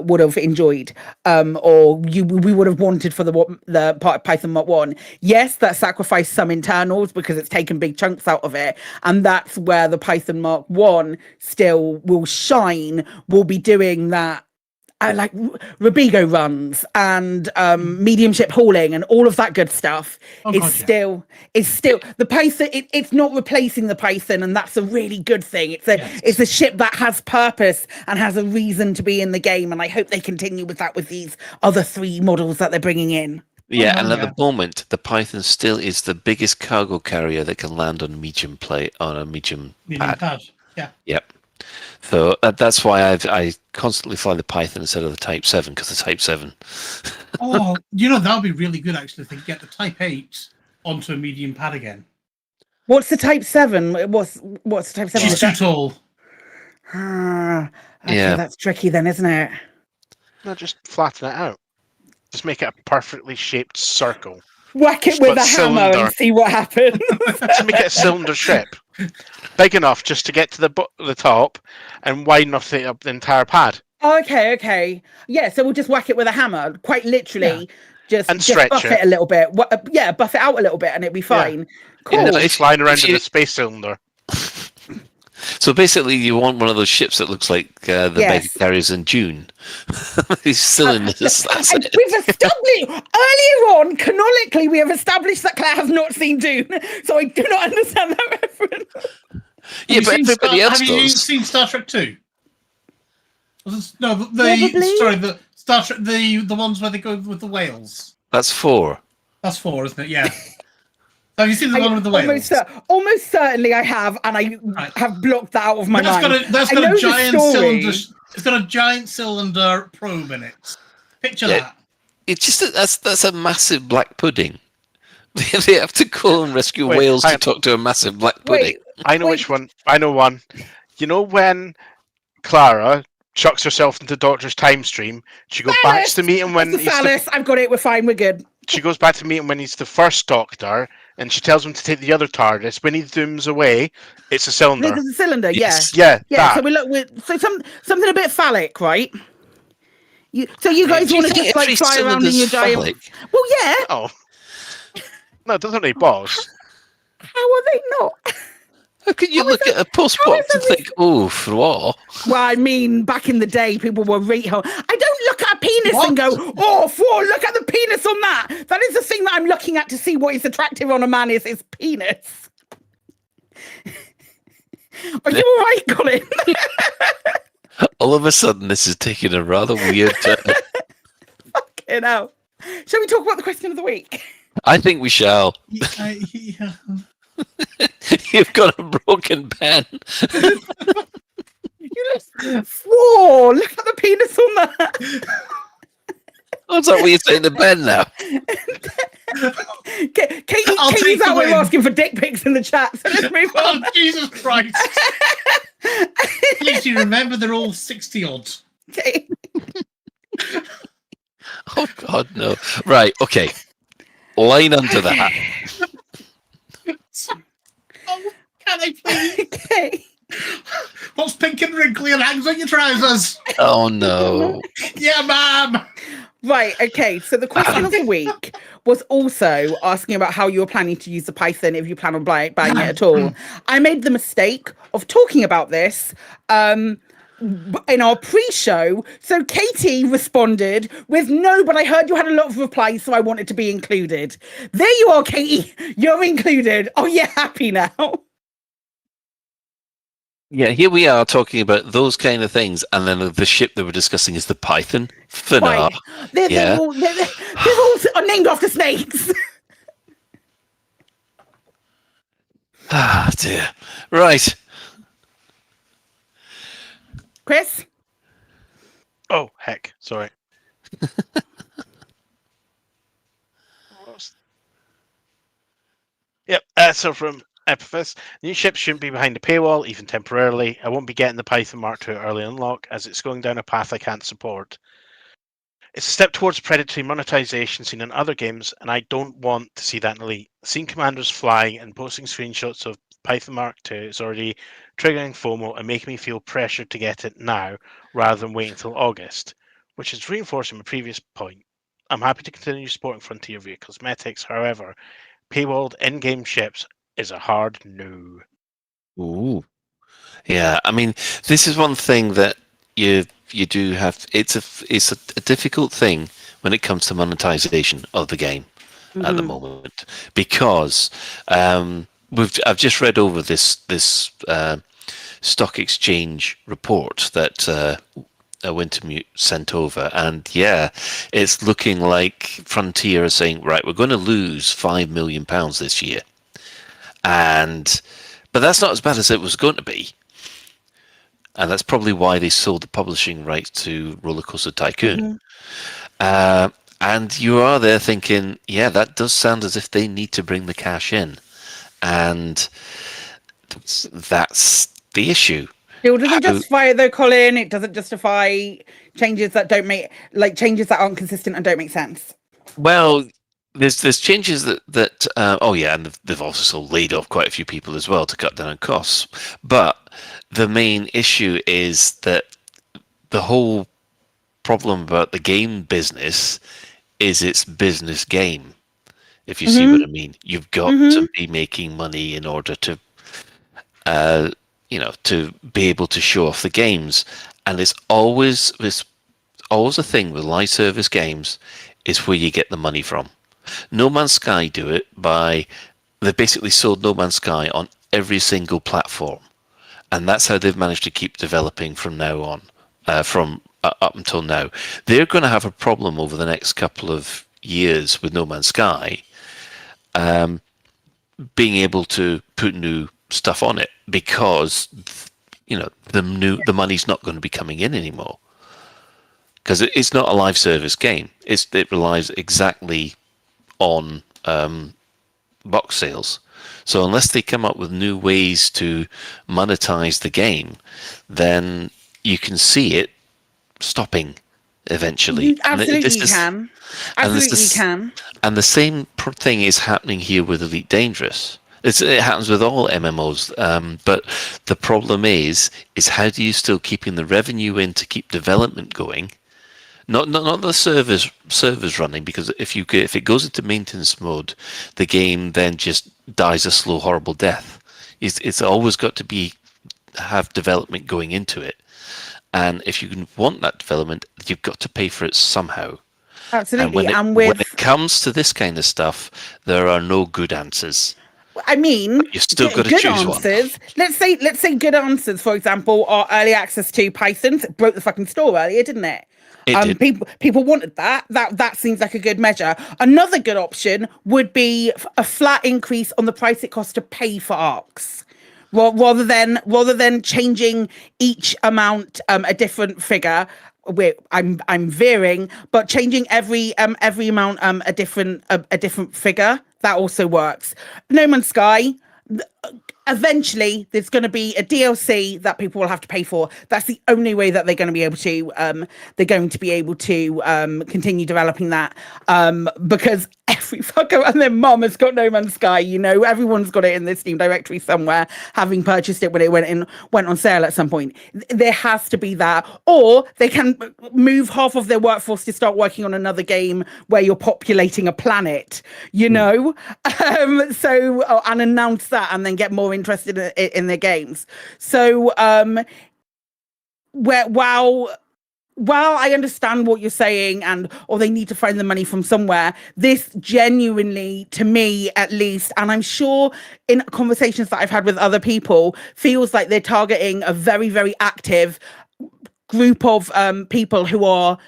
would have enjoyed, or we would have wanted for the Python Mark 1. Yes, that sacrificed some internals because it's taken big chunks out of it, and that's where the Python Mark 1 still will shine. Will be doing that like Rubigo runs and medium ship hauling and all of that good stuff is still the Python. It's not replacing the Python, and that's a really good thing. It's a ship that has purpose and has a reason to be in the game, and I hope they continue with that with these other 3 models that they're bringing in. Yeah, and at the moment, the Python still is the biggest cargo carrier that can land on a medium pad. Yeah. Yep. So that's why I constantly fly the Python instead of the Type 7, because the Type 7. Oh, that would be really good, actually, if they get the Type 8 onto a medium pad again. What's the Type 7? What's the Type 7? She's too tall. Okay, Yeah. that's tricky then, isn't it? No, just flatten it out. Just make it a perfectly shaped circle. Whack it with a hammer and see what happens. Just make it a cylinder ship. Big enough just to get to the top and wide enough to up the entire pad. Oh, okay. Yeah, so we'll just whack it with a hammer, quite literally. And Just stretch buff it. it a little bit. Buff it out a little bit and it'll be fine. Cool. No, it's flying around in a space cylinder. So basically, you want one of those ships that looks like the mega carriers in June. These cylinders. We've established earlier on, canonically, we have established that Claire has not seen Dune, so I do not understand that reference. Yeah, but everybody else Have you does. seen Star Trek 2? No, Probably. sorry, the Star Trek, the ones where they go with the whales. That's 4. That's 4, isn't it? Yeah. Have you seen the one with the whales? Almost certainly I have, and I have blocked that out of my mind. That's got a giant cylinder. It's got a giant cylinder probe in it. Picture that. It's just that's a massive black pudding. They have to go and rescue whales to talk to a massive black pudding. I know which one. I know one. You know when Clara chucks herself into Doctor's time stream, she goes back to meet him when he's I've got it. We're fine. We're good. She goes back to meet him when he's the first Doctor, and she tells him to take the other TARDIS. When he zooms away, it's a cylinder. It's a cylinder. Yes. Yeah. That. So we look. Something a bit phallic, right? So you guys want to just like fly around in your giant? Phallic? Well, yeah. Oh. No, it doesn't need balls. How are they not? How can you look at a post-box and think, oh, for what? Well, I mean, back in the day, people were I don't look at a penis and go, oh, look at the penis on that. That is the thing that I'm looking at to see what is attractive on a man is his penis. Are you all right, Colin? All of a sudden, this is taking a rather weird turn. Fucking hell. Shall we talk about the question of the week? I think we shall. Yeah. You've got a broken pen. Whoa, look at the penis on that. What's that? What you're saying the pen now? Katie's out there asking for dick pics in the chat, so let's move on. Oh, Jesus Christ. Please, you remember they're all 60-odd. Okay. Oh, God, no. Right, okay. Line under that. Oh, can I please? Okay. What's pink and wrinkly and hangs on your trousers? Oh, no. Yeah, ma'am. Right, okay. So the question of the week was also asking about how you were planning to use the Python, if you plan on buying it at all. I made the mistake of talking about this in our pre-show. So Katie responded with, no, but I heard you had a lot of replies, so I wanted to be included. There you are, Katie. You're included. Oh, you're happy now. Yeah, here we are talking about those kind of things, and then the ship that we're discussing is the Python. Right. They're all named after snakes. Ah, dear. Right. Chris? Oh, heck. Sorry. Yep. So from Epiphus, new ships shouldn't be behind the paywall, even temporarily. I won't be getting the Python Mark II early unlock, as it's going down a path I can't support. It's a step towards predatory monetization seen in other games, and I don't want to see that in Elite. Seeing commanders flying and posting screenshots of Python Mark II is already triggering FOMO and making me feel pressured to get it now, rather than wait until August, which is reinforcing my previous point. I'm happy to continue supporting Frontier via cosmetics, however, paywalled in-game ships is a hard no. Ooh. Yeah, I mean, this is one thing that you do have it's a difficult thing when it comes to monetization of the game at the moment, because I've just read over this stock exchange report that Wintermute sent over, and yeah, it's looking like Frontier are saying, right, we're going to lose £5 million this year, but that's not as bad as it was going to be. And that's probably why they sold the publishing rights to Roller Coaster Tycoon. And you are there thinking, yeah, that does sound as if they need to bring the cash in. And that's the issue. It doesn't justify it though, Colin. It doesn't justify changes that don't make, like changes that aren't consistent and don't make sense. Well, there's changes that oh yeah, and they've also laid off quite a few people as well to cut down on costs. But the main issue is that the whole problem about the game business is it's business game. If you see what I mean, you've got to be making money in order to, to be able to show off the games. And it's always a thing with live service games is where you get the money from. No Man's Sky do it they basically sold No Man's Sky on every single platform. And that's how they've managed to keep developing from now on, up until now. They're going to have a problem over the next couple of years with No Man's Sky, being able to put new stuff on it, because the money's not going to be coming in anymore, because it's not a live service game. It relies exactly on box sales. So unless they come up with new ways to monetize the game, then you can see it stopping eventually. Absolutely, you can. Absolutely, you can. And the same thing is happening here with Elite Dangerous. It happens with all MMOs, but the problem is how do you still keeping the revenue in to keep development going? Not the servers running, because if it goes into maintenance mode, the game then just dies a slow, horrible death. It's always got to have development going into it, and if you want that development, you've got to pay for it somehow. Absolutely, and when it comes to this kind of stuff, there are no good answers. I mean, you've still got to good choose answers. one. Let's say good answers. For example, are early access to Python. It broke the fucking store earlier, didn't it? It did. People wanted that. That seems like a good measure. Another good option would be a flat increase on the price it costs to pay for ARCs. Well, rather than changing each amount a different figure. I'm veering, but changing every amount a different figure, that also works. No Man's Sky, eventually there's going to be a DLC that people will have to pay for. That's the only way that they're going to be able to continue developing that, because every fucker and their mum has got No Man's Sky. Everyone's got it in their Steam directory somewhere, having purchased it when it went on sale at some point. There has to be that, or they can move half of their workforce to start working on another game where you're populating a planet, and announce that, and then get more interested in their games. So while I understand what you're saying, or they need to find the money from somewhere, this genuinely, to me at least, and I'm sure in conversations that I've had with other people, feels like they're targeting a very, very active group of people who are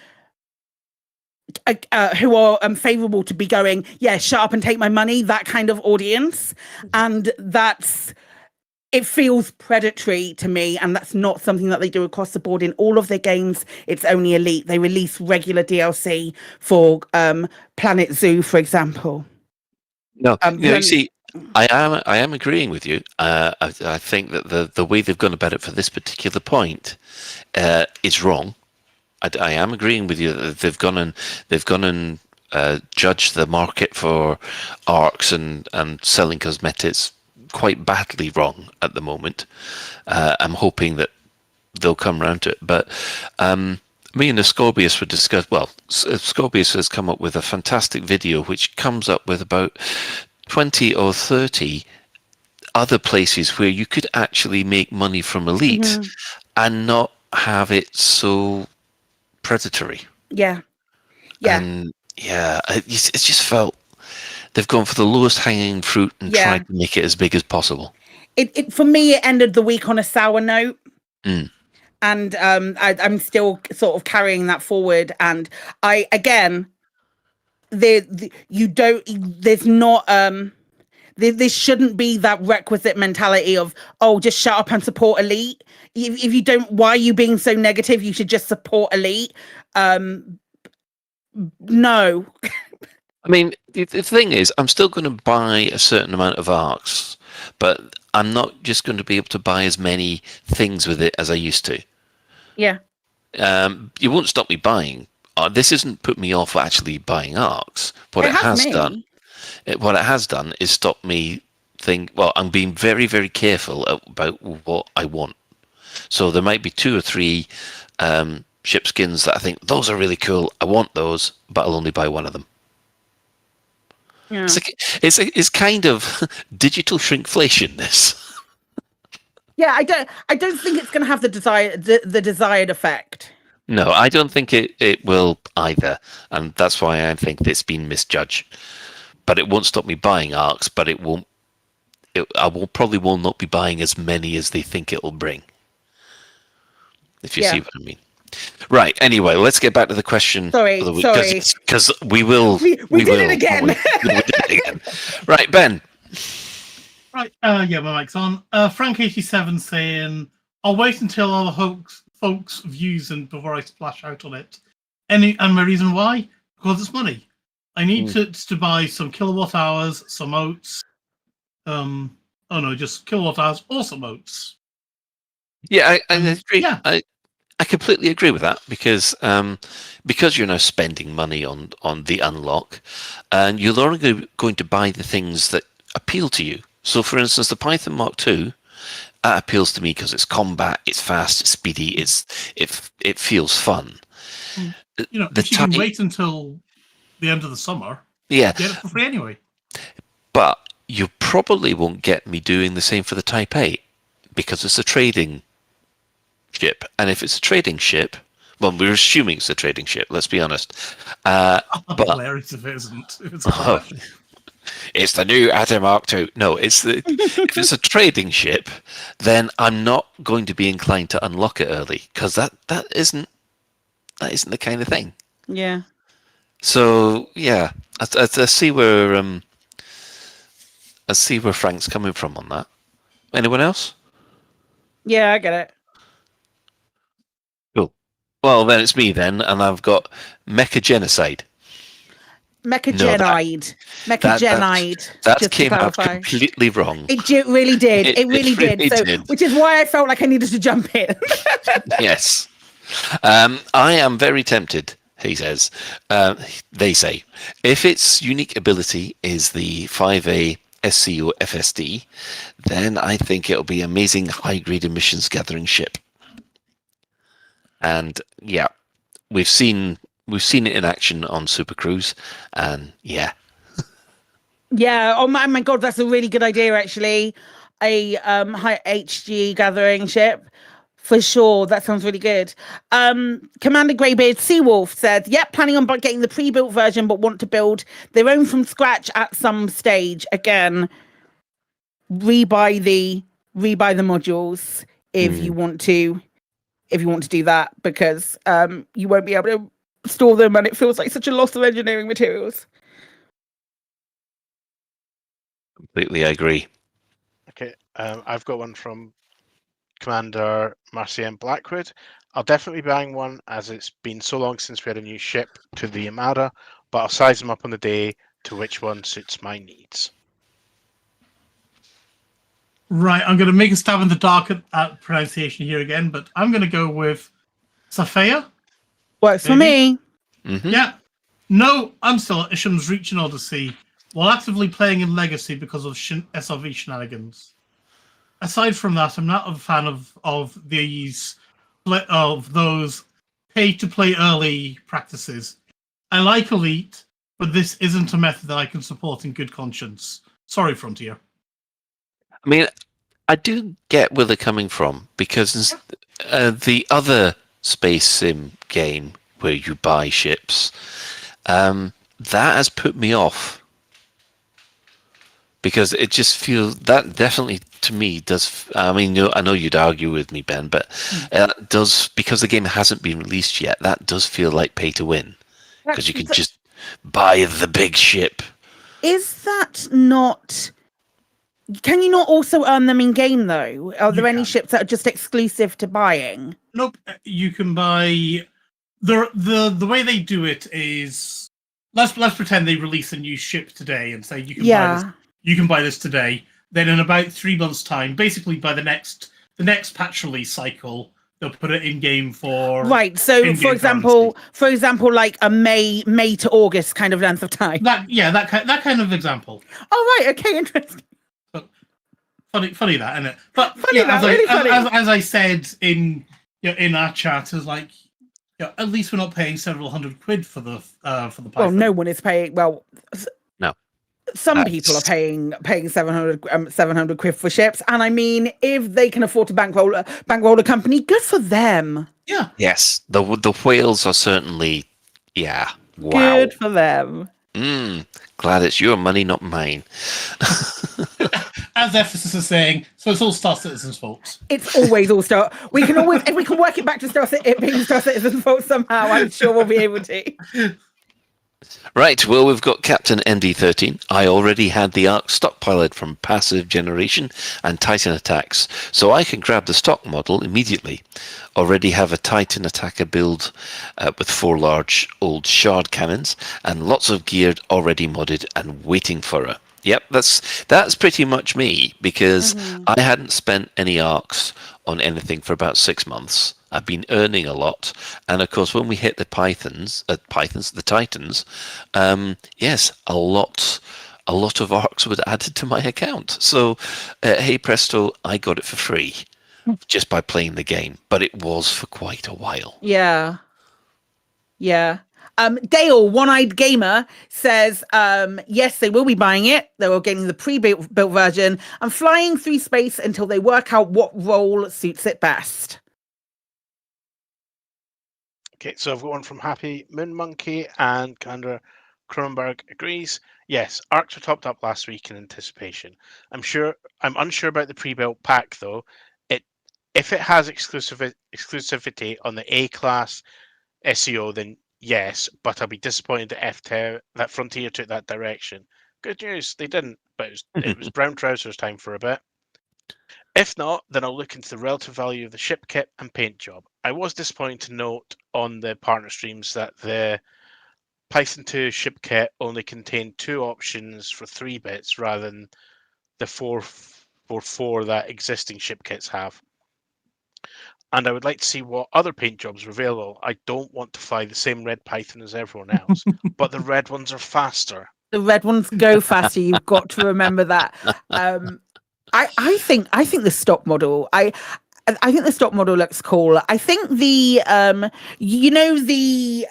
favorable to be going, yeah, shut up and take my money, that kind of audience. And it feels predatory to me, and that's not something that they do across the board in all of their games. It's only Elite. They release regular DLC for Planet Zoo, for example. No, you see, I am agreeing with you. I think that the way they've gone about it for this particular point is wrong. I am agreeing with you that they've gone and judged the market for ARCs and selling cosmetics quite badly wrong at the moment. I'm hoping that they'll come around to it. But me and Scorpius would discuss. Well, Scorpius has come up with a fantastic video which comes up with about 20 or 30 other places where you could actually make money from Elite and not have it so predatory. Yeah. Yeah. And yeah, it's just felt they've gone for the lowest hanging fruit and Yeah. tried to make it as big as possible. It for me, it ended the week on a sour note. Mm. And I'm still sort of carrying that forward. And I, again, you don't, there's not, there shouldn't be that requisite mentality of, oh, just shut up and support Elite. If you don't, why are you being so negative? You should just support Elite. No. I mean, the thing is, I'm still going to buy a certain amount of arcs, but I'm not just going to be able to buy as many things with it as I used to. Yeah. You won't stop me buying. This hasn't put me off actually buying arcs. What it has done is stop me think. Well, I'm being very, very careful about what I want. So there might be 2 or 3 ship skins that I think those are really cool. I want those, but I'll only buy one of them. Yeah. It's kind of digital shrinkflation. This. Yeah, I don't think it's going to have the desired effect. No, I don't think it will either, and that's why I think it's been misjudged. But it won't stop me buying arcs. But it won't. I probably will not be buying as many as they think it will bring. If you see what I mean. Right. Anyway, let's get back to the question. Sorry. Because we will. We did it again. We did it again. Right, Ben. Right. Yeah, my mic's on. Frank87 saying, "I'll wait until all the folks' views and before I splash out on it." And my reason why? Because it's money. I need to buy some kilowatt hours, some oats. Just kilowatt hours or some oats. Yeah, I agree. Yeah. I completely agree with that because you're now spending money on the unlock, and you're only going to buy the things that appeal to you. So, for instance, the Python Mark II appeals to me because it's combat, it's fast, it's speedy, it feels fun. If you can wait until the end of the summer, get it for free anyway. But you probably won't get me doing the same for the Type 8 because it's a trading ship, and if it's a trading ship, well, we're assuming it's a trading ship. Let's be honest. But hilarious if it isn't. It's the new Atom Mark II. No, if it's a trading ship, then I'm not going to be inclined to unlock it early because that isn't the kind of thing. Yeah. So yeah, I see where Frank's coming from on that. Anyone else? Yeah, I get it. Cool. Well, then it's me then, and I've got Mecha Genocide. Mechagenide. That came out completely wrong. It really did. It really did. So, which is why I felt like I needed to jump in. Yes. I am very tempted, he says. They say, if its unique ability is the 5A SCO FSD, then I think it'll be amazing high-grade emissions gathering ship. And yeah, we've seen it in action on Super Cruise, and yeah. Yeah. Oh my God, that's a really good idea. Actually, a high HG gathering ship for sure. That sounds really good. Commander Greybeard Seawolf said, "Yep, planning on getting the pre-built version, but want to build their own from scratch at some stage. Again, rebuy the modules if you want to." If you want to do that, because you won't be able to store them, and it feels like such a loss of engineering materials. Completely agree. Okay, I've got one from Commander Marcian Blackwood. I'll definitely be buying one as it's been so long since we had a new ship to the Armada, but I'll size them up on the day to which one suits my needs. Right, I'm going to make a stab in the dark at pronunciation here again, but I'm going to go with Safaya. Works for me. Mm-hmm. Yeah. No, I'm still at Isham's Reach in Odyssey, while actively playing in Legacy because of SRV shenanigans. Aside from that, I'm not a fan of those pay-to-play early practices. I like Elite, but this isn't a method that I can support in good conscience. Sorry, Frontier. I mean, I do get where they're coming from because The other space sim game where you buy ships, that has put me off. Because it just feels that definitely to me does. I mean, I know you'd argue with me, Ben, but it does, because the game hasn't been released yet. That does feel like pay to win, because you can just buy the big ship. Is that not? Can you not also earn them in game though? Are there any ships that are just exclusive to buying? Nope. You can buy the way they do it is let's pretend they release a new ship today and say you can buy this. You can buy this today. Then in about 3 months' time, basically by the next patch release cycle, they'll put it in game for right. So for example, like a May to August kind of length of time. That kind of example. Oh right, okay, interesting. Funny that, isn't it? But funny as I said in our chat, is like at least we're not paying several £100 for the Python. Well, no one is paying. Well, no. Some people are paying 700 quid for ships, and I mean, if they can afford to bankroll a company, good for them. Yeah. Yes, the whales are certainly, wow. Good for them. Glad it's your money, not mine. As Ephesus is saying, so it's all Star Citizen's fault. It's always all Star. We can always, if we can work it back to it being Star Citizen's fault somehow, I'm sure we'll be able to. Right, well, we've got Captain ND13. I already had the Ark stockpiled from passive generation and Titan attacks, so I can grab the stock model immediately. Already have a Titan attacker build with 4 large old shard cannons and lots of gear already modded and waiting for her. Yep, that's pretty much me, because I hadn't spent any Arks on anything for about 6 months. I've been earning a lot, and of course, when we hit the Titans, yes, a lot of Arks were added to my account. So, hey presto, I got it for free just by playing the game, but it was for quite a while. Yeah. Dale, One-Eyed Gamer, says, yes, they will be buying it. They will getting the pre-built version and flying through space until they work out what role suits it best. Okay, so I've got one from Happy Moon Monkey, and Commander Cronenberg agrees. Yes, Arcs were topped up last week in anticipation. I'm unsure about the pre-built pack though. If it has exclusivity on the A-class SEO, then yes, but I'll be disappointed that Frontier took that direction. Good news, they didn't, but it was brown trousers time for a bit. If not, then I'll look into the relative value of the ship kit and paint job. I was disappointed to note on the partner streams that the Python 2 ship kit only contained 2 options for 3 bits rather than the 4 that existing ship kits have. And I would like to see what other paint jobs are available. I don't want to fly the same red Python as everyone else, but the red ones are faster. The red ones go faster. You've got to remember that. I think the stock model. I think the stock model looks cool. I think the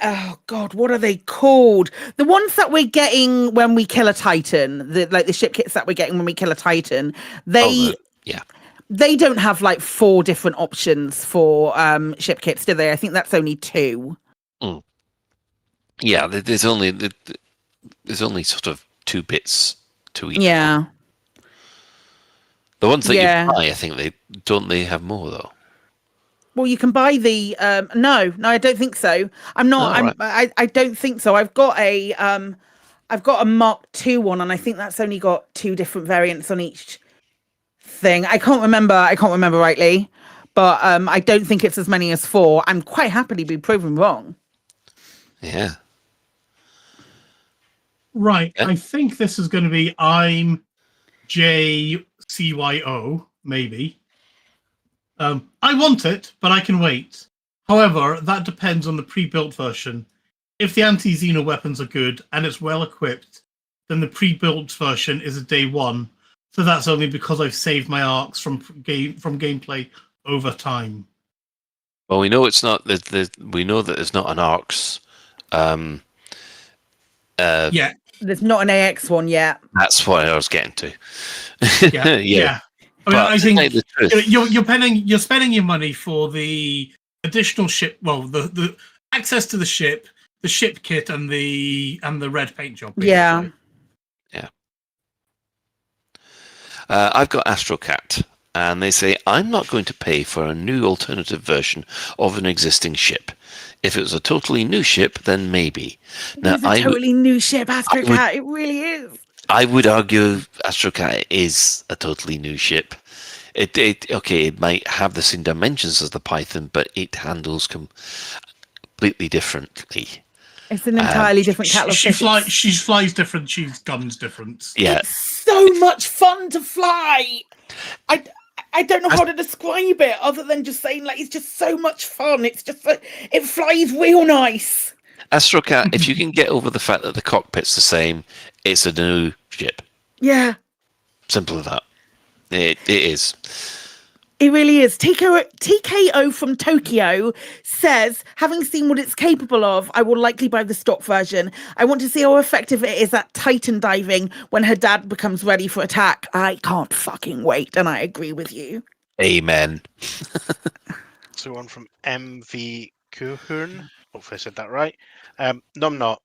oh god, what are they called? The ones that we're getting when we kill a Titan, the ship kits that we're getting when we kill a Titan. They don't have like 4 different options for ship kits, do they? I think that's only 2. Yeah, there's only sort of 2 bits to each. Yeah. One. The ones that you buy, I think they have more though. Well, you can buy the no, I don't think so. I'm not. I don't think so. I've got a Mark II one, and I think that's only got 2 different variants on each thing. I can't remember rightly, but I don't think it's as many as 4. I'm quite happy to be proven wrong. Yeah. Right. I think this is going to be I'm JCYO, maybe. I want it, but I can wait. However, that depends on the pre-built version. If the anti-Xeno weapons are good and it's well equipped, then the pre-built version is a day 1. So that's only because I've saved my arcs from gameplay over time. Well, we know it's not. We know that it's not an arcs. Yeah, there's not an AX one yet. That's what I was getting to. Yeah. I mean, I think the truth, you're spending your money for the additional ship. Well, the access to the ship kit, and the red paint job. Yeah. yeah. I've got AstroCat, and they say I'm not going to pay for a new alternative version of an existing ship. If it was a totally new ship, then maybe. Now, It's a totally new ship, AstroCat. It really is. I would argue AstroCat is a totally new ship. It might have the same dimensions as the Python, but it handles completely differently. It's an entirely different kettle of fish. She flies different. She guns different. Yeah, It's so much fun to fly. I don't know how to describe it other than just saying like it's just so much fun. It's just it flies real nice. AstroCat, if you can get over the fact that the cockpit's the same, it's a new ship. Yeah. Simple as that. It is. It really is. TKO from Tokyo says, having seen what it's capable of, I will likely buy the stock version. I want to see how effective it is at Titan diving when her dad becomes ready for attack. I can't fucking wait, and I agree with you. Amen. So one from MV Kuhurn. Hopefully I said that right. Num not.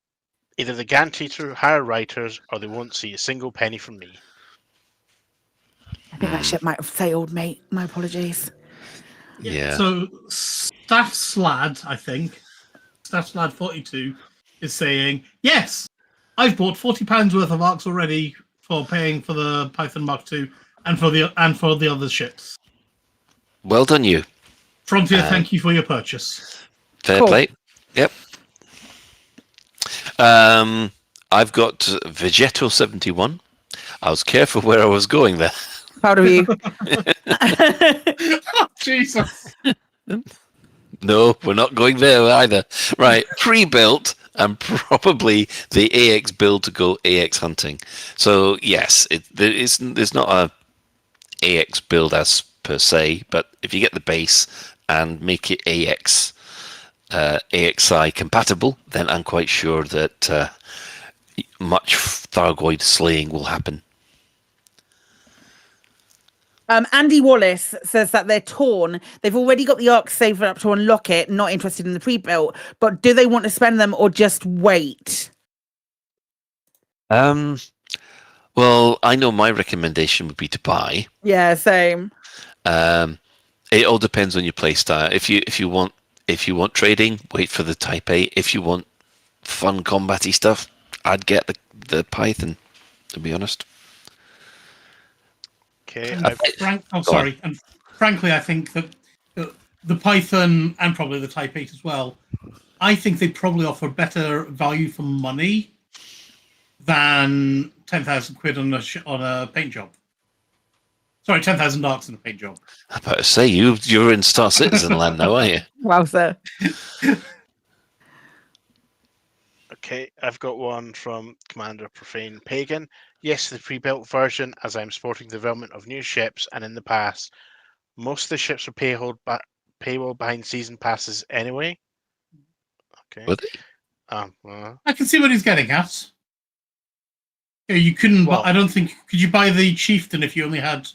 Either the GAN teacher hire writers, or they won't see a single penny from me. I think that ship might have sailed, mate. My apologies. Yeah. So Staff Slad, I think, Staff Slad 42 is saying, yes, I've bought £40 worth of arcs already for paying for the Python Mark II and for the other ships. Well done, you. Frontier, thank you for your purchase. Fair play. Yep. I've got Vegeto 71. I was careful where I was going there. Proud of you. Oh, Jesus. No, we're not going there either. Right, pre-built and probably the AX build to go AX hunting. So yes, there's not a AX build as per se, but if you get the base and make it AX AXI compatible, then I'm quite sure that much Thargoid slaying will happen. Andy Wallace says that they're torn. They've already got the arc saved up to unlock it, not interested in the pre-built, but do they want to spend them or just wait? Well, I know my recommendation would be to buy. Yeah, same. It all depends on your play style. If you want trading, wait for the Type A. If you want fun combat-y stuff, I'd get the Python, to be honest. Okay. And frankly, I think that the Python and probably the Type 8 as well, I think they probably offer better value for money than 10,000 quid on a paint job. Sorry, 10,000 arcs in a paint job. I'm about to say, you're in Star Citizen land now, aren't you? Wow, sir. Okay, I've got one from Commander Profane Pagan. Yes, the pre-built version, as I'm supporting the development of new ships, and in the past, most of the ships are paywall behind season passes anyway. Okay. Were they? I can see what he's getting at. Yeah, you couldn't. I don't think. Could you buy the Chieftain if you only had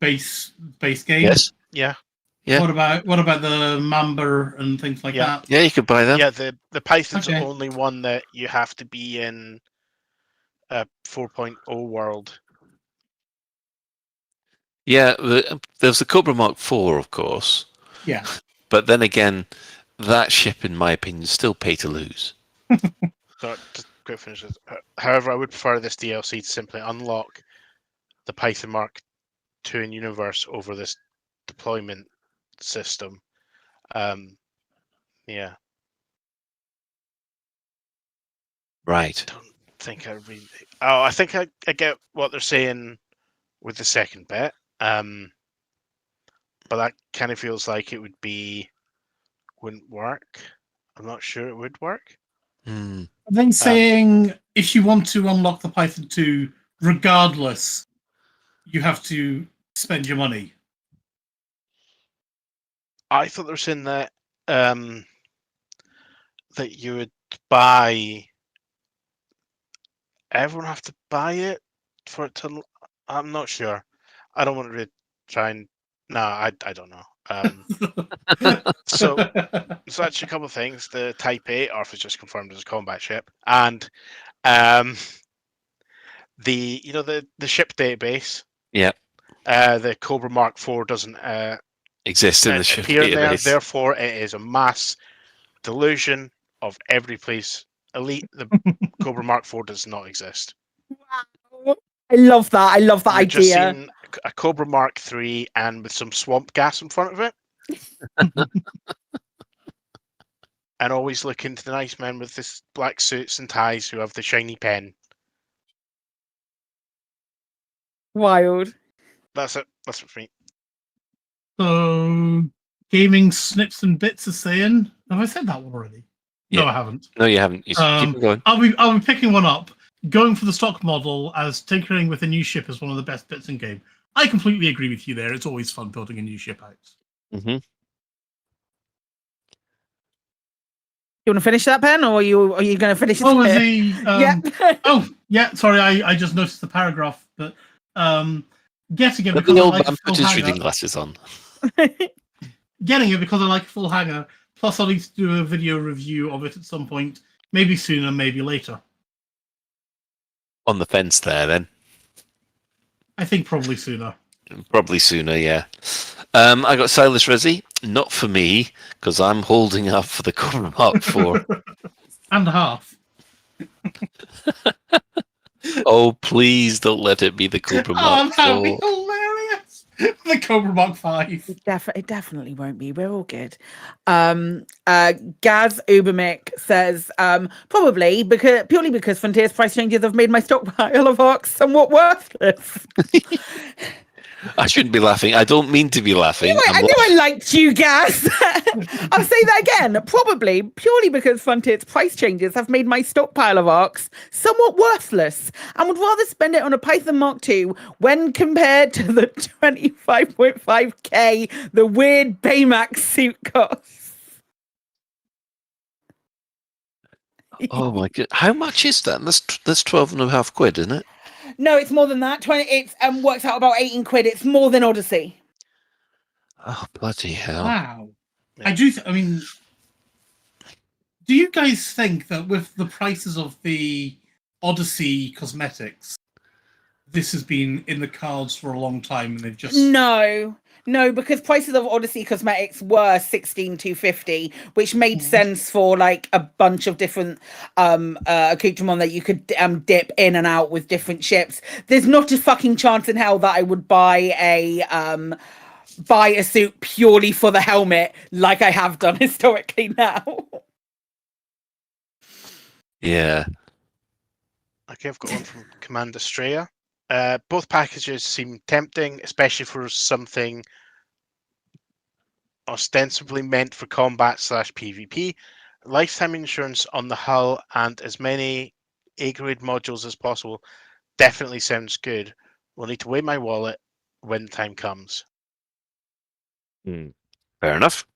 base game? Yes. Yeah. Yeah. What about the Mamba and things like that? Yeah, you could buy them. Yeah, the Python's the only one that you have to be in a 4.0 world. Yeah, there's the Cobra Mark IV, of course. Yeah. But then again, that ship, in my opinion, is still pay to lose. So, just quick finishes. However, I would prefer this DLC to simply unlock the Python Mark II in universe over this deployment system. Yeah. Right. I don't think I really. Oh, I think I get what they're saying with the second bit. But that kind of feels like it wouldn't work. I'm not sure it would work. And then saying if you want to unlock the Python 2, regardless, you have to spend your money. I thought they were saying that that you would buy. Everyone have to buy it for it to I'm not sure. I don't want to try and. No, I don't know. So actually a couple of things. The Type 8 ARF is just confirmed as a combat ship, and the the ship database. Yeah. The Cobra Mark IV doesn't exist in the ship appear in there. database. Therefore, it is a mass delusion of every place. Elite, the Cobra Mark IV does not exist. I love that. I love that You've just idea. seen a Cobra Mark III and with some swamp gas in front of it. And always looking to the nice men with this black suits and ties who have the shiny pen. Wild. That's it. That's for me. So, gaming snips and bits is saying. Have I said that already? Yeah. No, I haven't. No, you haven't. You keep going. I'll be picking one up. Going for the stock model as tinkering with a new ship is one of the best bits in game. I completely agree with you there. It's always fun building a new ship out. Mm-hmm. You want to finish that, Ben, or are you going to finish it? Oh, was he? Yeah. Oh, yeah. Sorry, I just noticed the paragraph, but getting it But because the I old like man a full put his hanger. reading glasses on. Getting it because I like a full hanger. Plus, I'll need to do a video review of it at some point. Maybe sooner, maybe later. On the fence there, then. I think probably sooner. Probably sooner, yeah. I got Silas Resi. Not for me, because I'm holding up for the Cobra Mark IV. And a half. Oh, please don't let it be the Cobra Mark Oh, that would be IV. hilarious. The Cobra Mark 5. It definitely won't be. We're all good. Gaz Ubermick says probably purely because Frontier's price changes have made my stockpile of Arcs somewhat worthless. I shouldn't be laughing. I don't mean to be laughing. I knew I liked you, Gaz. I'll say that again. Probably purely because Frontier's price changes have made my stockpile of Arcs somewhat worthless and would rather spend it on a Python Mark II when compared to the 25.5k the weird Baymax suit costs. Oh my god. How much is that? That's 12.5 quid, isn't it? No, it's more than that. 20. It's works out about 18 quid. It's more than Odyssey. Oh, bloody hell. Wow. I do. I mean, do you guys think that with the prices of the Odyssey cosmetics, this has been in the cards for a long time and they've just... No, because prices of Odyssey cosmetics were 16,250, which made sense for like a bunch of different accoutrement that you could dip in and out with different ships. There's not a fucking chance in hell that I would buy a suit purely for the helmet like I have done historically now. Yeah. Okay, I've got one from Commander Straya. Both packages seem tempting, especially for something ostensibly meant for combat/PvP. Lifetime insurance on the hull and as many A-grade modules as possible definitely sounds good. We'll need to weigh my wallet when the time comes. Fair enough.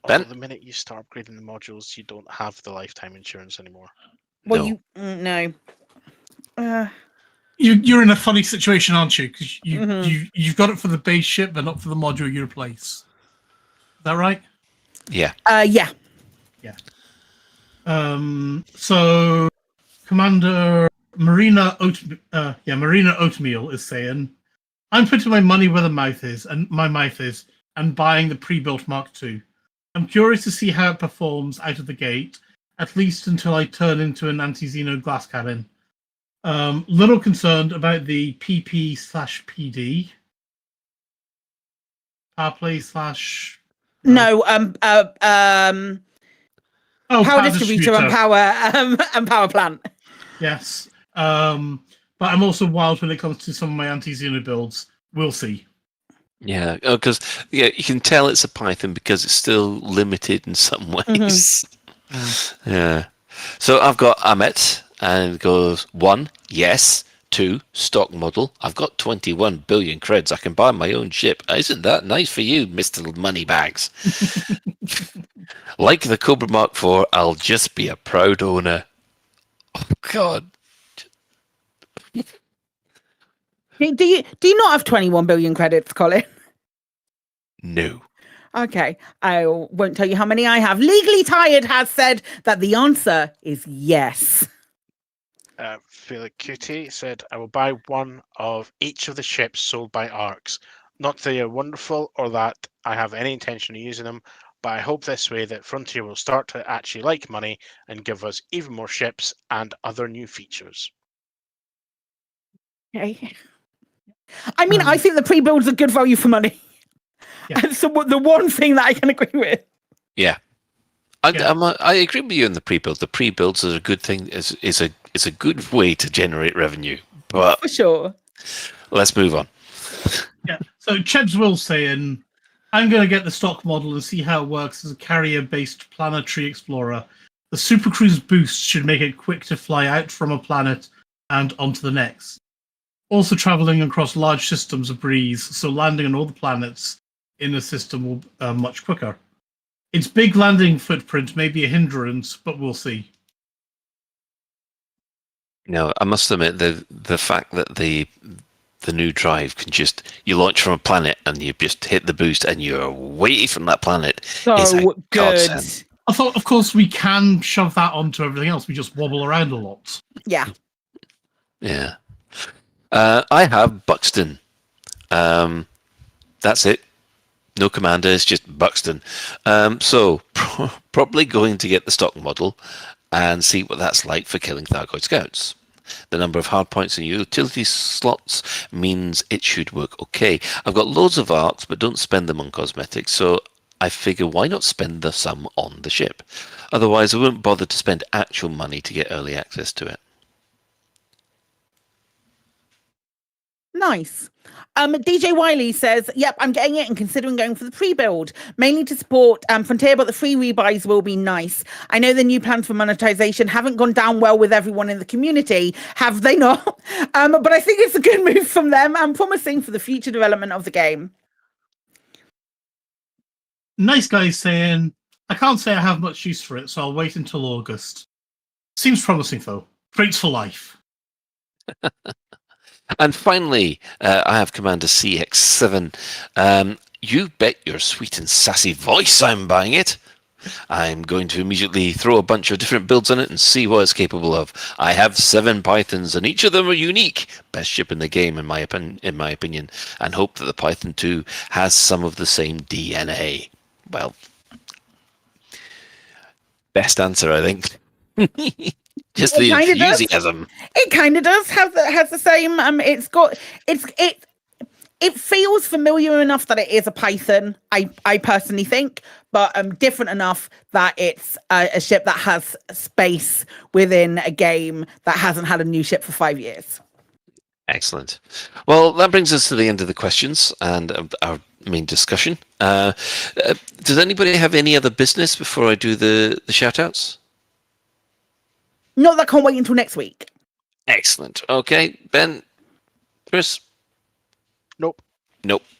Although the minute you start upgrading the modules, you don't have the lifetime insurance anymore. Well, no. You're in a funny situation, aren't you? Because you've got it for the base ship, but not for the module you replace. Is that right? Yeah. Yeah. So Commander Marina Oatmeal is saying, "I'm putting my money where my mouth is, and buying the pre-built Mark II. I'm curious to see how it performs out of the gate, at least until I turn into an anti-Xeno glass cannon. Little concerned about the PP/PD. Power play / No, power distributor and power plant. Yes. But I'm also wild when it comes to some of my anti-Xeno builds. We'll see. Yeah, because you can tell it's a Python because it's still limited in some ways. Yeah. So I've got Amet, and it goes 1, yes. 2, stock model. I've got 21 billion creds. I can buy my own ship. Isn't that nice for you, Mr. Moneybags? Like the Cobra Mark IV, I'll just be a proud owner. Oh, God. Do you not have 21 billion credits, Colin? No. Okay, I won't tell you how many I have. Legally Tired has said that the answer is yes. Felix Cutie said, I will buy one of each of the ships sold by ARX. Not that they are wonderful or that I have any intention of using them, but I hope this way that Frontier will start to actually like money and give us even more ships and other new features. Okay. I mean, I think the pre-builds are good value for money. Yeah. And so the one thing that I can agree with. Yeah. I agree with you on the pre-build. The pre-builds are a good thing. Is a good way to generate revenue. But for sure. Let's move on. Yeah. So Cheb's Will saying, I'm going to get the stock model and see how it works as a carrier-based planetary explorer. The Super Cruise boost should make it quick to fly out from a planet and onto the next. Also, traveling across large systems a breeze, so landing on all the planets in the system will be much quicker. Its big landing footprint may be a hindrance, but we'll see. No, I must admit the fact that the new drive can you launch from a planet and you just hit the boost and you're away from that planet. So good. Godsend. I thought, of course, we can shove that onto everything else. We just wobble around a lot. Yeah. Yeah. I have Buxton. That's it. No commanders, just Buxton. So probably going to get the stock model and see what that's like for killing Thargoid scouts. The number of hard points in utility slots means it should work okay. I've got loads of arcs, but don't spend them on cosmetics, so I figure why not spend the sum on the ship? Otherwise, I wouldn't bother to spend actual money to get early access to it. Nice. DJ Wiley says, yep, I'm getting it and considering going for the pre-build, mainly to support Frontier, but the free rebuys will be nice. I know the new plans for monetization haven't gone down well with everyone in the community, have they not? But I think it's a good move from them and promising for the future development of the game. Nice guy saying, I can't say I have much use for it, so I'll wait until August. Seems promising, though. Traits for life. And finally, I have Commander CX7. You bet your sweet and sassy voice I'm buying it. I'm going to immediately throw a bunch of different builds on it and see what it's capable of. I have 7 Pythons, and each of them are unique. Best ship in the game, in my opinion, and hope that the Python 2 has some of the same DNA. Well, best answer, I think. Just the enthusiasm. It kind of does have the same. It feels familiar enough that it is a Python. I personally think, but different enough that it's a ship that has space within a game that hasn't had a new ship for 5 years. Excellent. Well, that brings us to the end of the questions and our main discussion. Does anybody have any other business before I do the shout-outs? Not that I can't wait until next week. Excellent. Okay, Ben, Chris? Nope.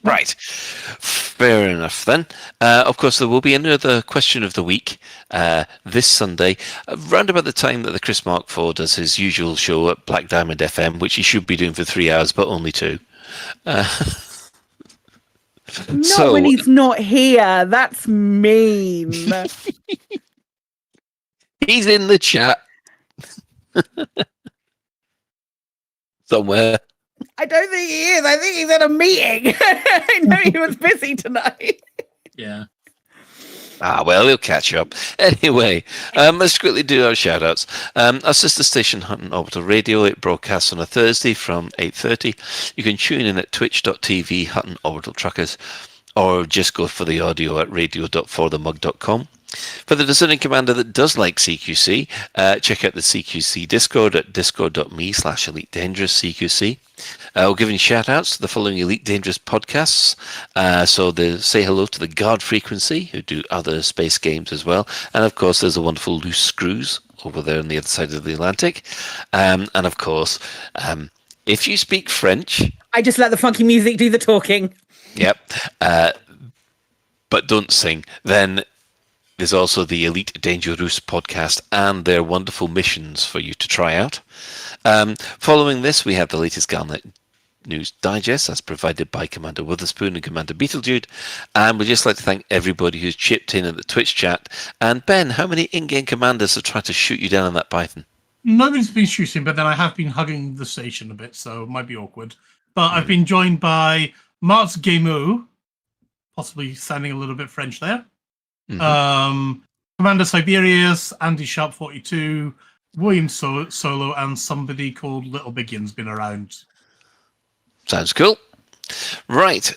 Right. Fair enough then. Of course, there will be another question of the week this Sunday, around about the time that the Chris Mark IV does his usual show at Black Diamond FM, which he should be doing for 3 hours, but only 2. Not when he's not here. That's mean. He's in the chat. Somewhere. I don't think he is. I think he's at a meeting. I know he was busy tonight. Yeah. Well, he'll catch up. Anyway, let's quickly do our shout-outs. Our sister station, Hunting Orbital Radio, it broadcasts on a Thursday from 8:30. You can tune in at twitch.tv, Hunting Orbital Truckers, or just go for the audio at radio.forthemug.com. For the discerning commander that does like CQC, check out the CQC Discord at discord.me/Elite Dangerous CQC. We're giving shout-outs to the following Elite Dangerous podcasts. So say hello to the Guard Frequency, who do other space games as well. And of course, there's the wonderful Loose Screws over there on the other side of the Atlantic. And of course, if you speak French... I just let the funky music do the talking. Yep. But don't sing. Then... there's also the Elite Dangerous podcast and their wonderful missions for you to try out. Following this, we have the latest Galnet News Digest, that's provided by Commander Witherspoon and Commander Beetlejude. And we'd just like to thank everybody who's chipped in at the Twitch chat. And Ben, how many in-game commanders have tried to shoot you down on that Python? Nobody's been shooting, but then I have been hugging the station a bit, so it might be awkward. But I've been joined by Martz Gameu, possibly sounding a little bit French there. Commander Siberius, Andy Sharp 42, William Solo, and somebody called Little Biggin's been around. Sounds cool. Right.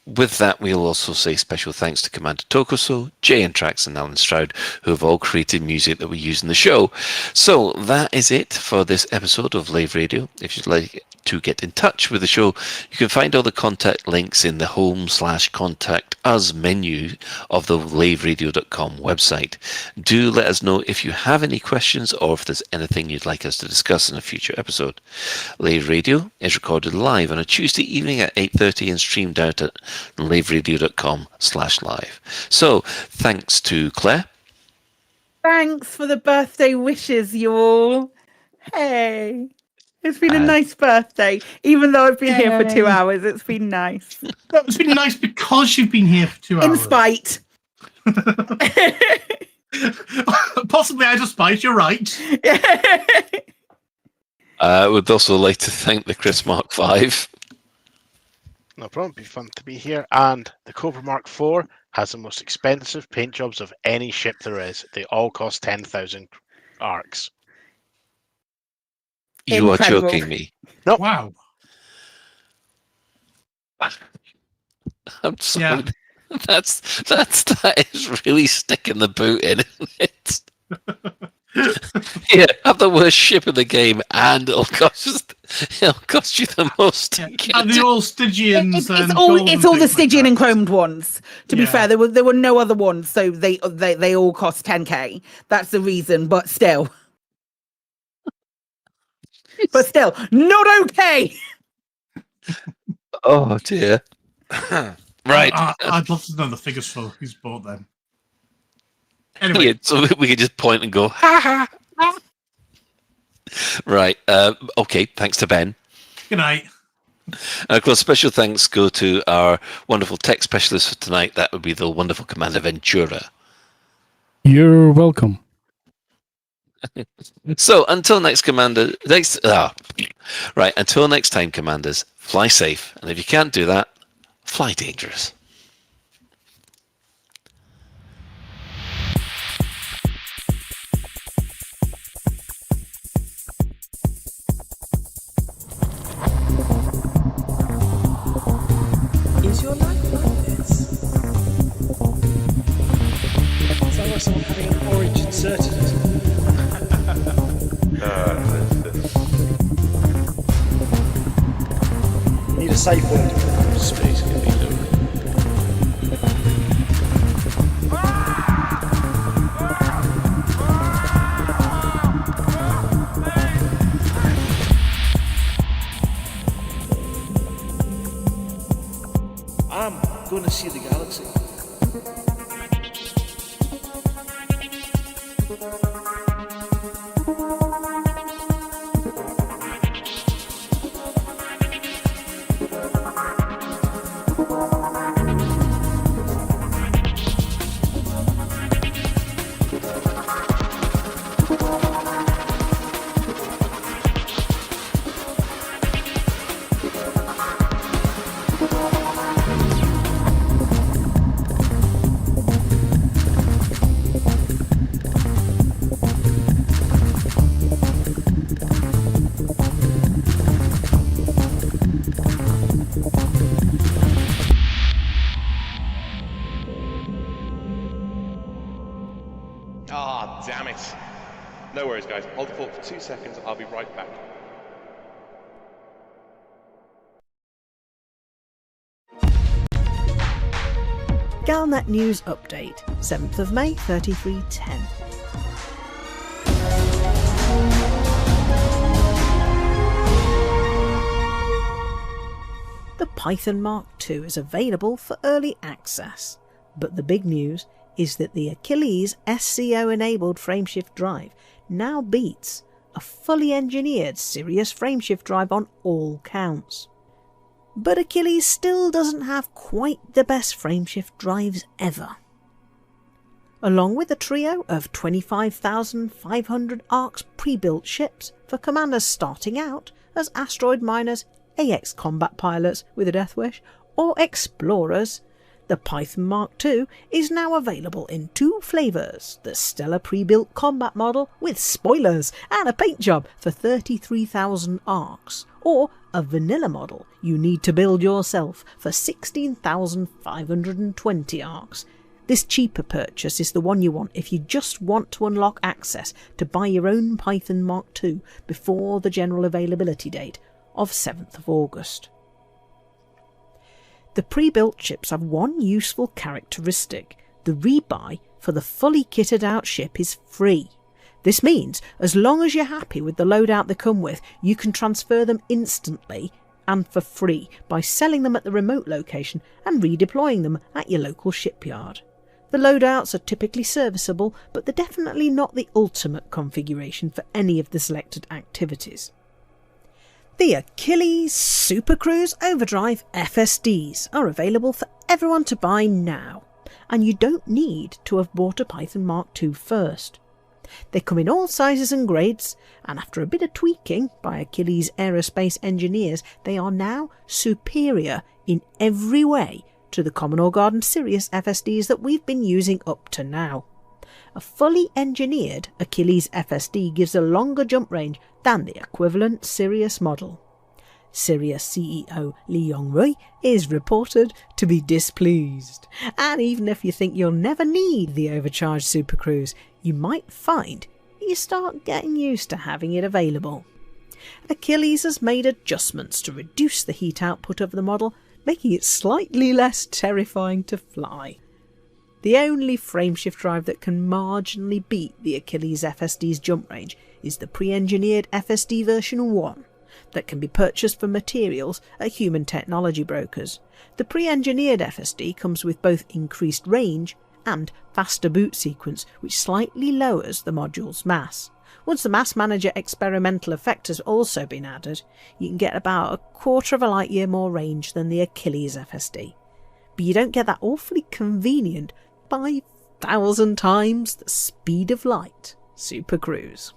With that, we'll also say special thanks to Commander Tokuso, Jay and Trax, and Alan Stroud, who have all created music that we use in the show. So that is it for this episode of Lave Radio. If you'd like to get in touch with the show, you can find all the contact links in the home/contact us menu of the laveradio.com website. Do let us know if you have any questions or if there's anything you'd like us to discuss in a future episode. Lave Radio is recorded live on a Tuesday evening at 8:30 and streamed out at laveradio.com/live. So thanks to Claire. Thanks for the birthday wishes, you all. Hey. It's been a nice birthday, even though I've been here for 2 hours. It's been nice. It's been nice because you've been here for 2 hours. In spite. Possibly out of spite, you're right. I would also like to thank the Chris Mark 5. No problem. It'd be fun to be here. And the Cobra Mark 4 has the most expensive paint jobs of any ship there is. They all cost 10,000 arcs. You are joking me. No. Wow. I'm sorry. Yeah. That is really sticking the boot in, isn't it? Yeah, have the worst ship in the game, and it'll cost you the most. Yeah. And the all Stygians. It's all the Stygian and chromed ones. To be fair, there were no other ones, so they all cost 10k. That's the reason, but still. But still, not okay. Oh dear. Right. I'd love to know the figures for who's bought them. Anyway, yeah, so we could just point and go, ha ha. Right. Okay. Thanks to Ben. Good night. And of course, special thanks go to our wonderful tech specialist for tonight. That would be the wonderful Commander Ventura. You're welcome. So until next time, Commanders, fly safe, and if you can't do that, fly dangerous. Is your life like this? Sounds like someone having an orange inserted. Need a safe word. Space can be done. I'm going to see the galaxy. Damn it. No worries, guys. Hold the fort for 2 seconds. I'll be right back. Galnet News Update, 7th of May, 3310. The Python Mark II is available for early access, but the big news is that the Achilles SCO-enabled frameshift drive now beats a fully engineered Sirius frameshift drive on all counts. But Achilles still doesn't have quite the best frameshift drives ever. Along with a trio of 25,500 ARCs pre-built ships for commanders starting out as asteroid miners, AX combat pilots with a death wish, or explorers, the Python Mark II is now available in 2 flavours: the Stellar pre-built combat model with spoilers and a paint job for 33,000 ARCs, or a vanilla model you need to build yourself for 16,520 ARCs. This cheaper purchase is the one you want if you just want to unlock access to buy your own Python Mark II before the general availability date of 7th of August. The pre-built ships have one useful characteristic: the rebuy for the fully kitted out ship is free. This means as long as you're happy with the loadout they come with, you can transfer them instantly and for free by selling them at the remote location and redeploying them at your local shipyard. The loadouts are typically serviceable, but they're definitely not the ultimate configuration for any of the selected activities. The Achilles Super Cruise Overdrive FSDs are available for everyone to buy now, and you don't need to have bought a Python Mark II first. They come in all sizes and grades, and after a bit of tweaking by Achilles Aerospace engineers, they are now superior in every way to the Commodore Garden Sirius FSDs that we've been using up to now. A fully engineered Achilles FSD gives a longer jump range than the equivalent Sirius model. Sirius CEO Lee Yong-rui is reported to be displeased, and even if you think you'll never need the overcharged Super Cruise, you might find you start getting used to having it available. Achilles has made adjustments to reduce the heat output of the model, making it slightly less terrifying to fly. The only frameshift drive that can marginally beat the Achilles FSD's jump range is the pre-engineered FSD version 1 that can be purchased for materials at human technology brokers. The pre-engineered FSD comes with both increased range and faster boot sequence, which slightly lowers the module's mass. Once the Mass Manager experimental effect has also been added, you can get about a quarter of a light year more range than the Achilles FSD. But you don't get that awfully convenient 5,000 times the speed of light Super Cruise.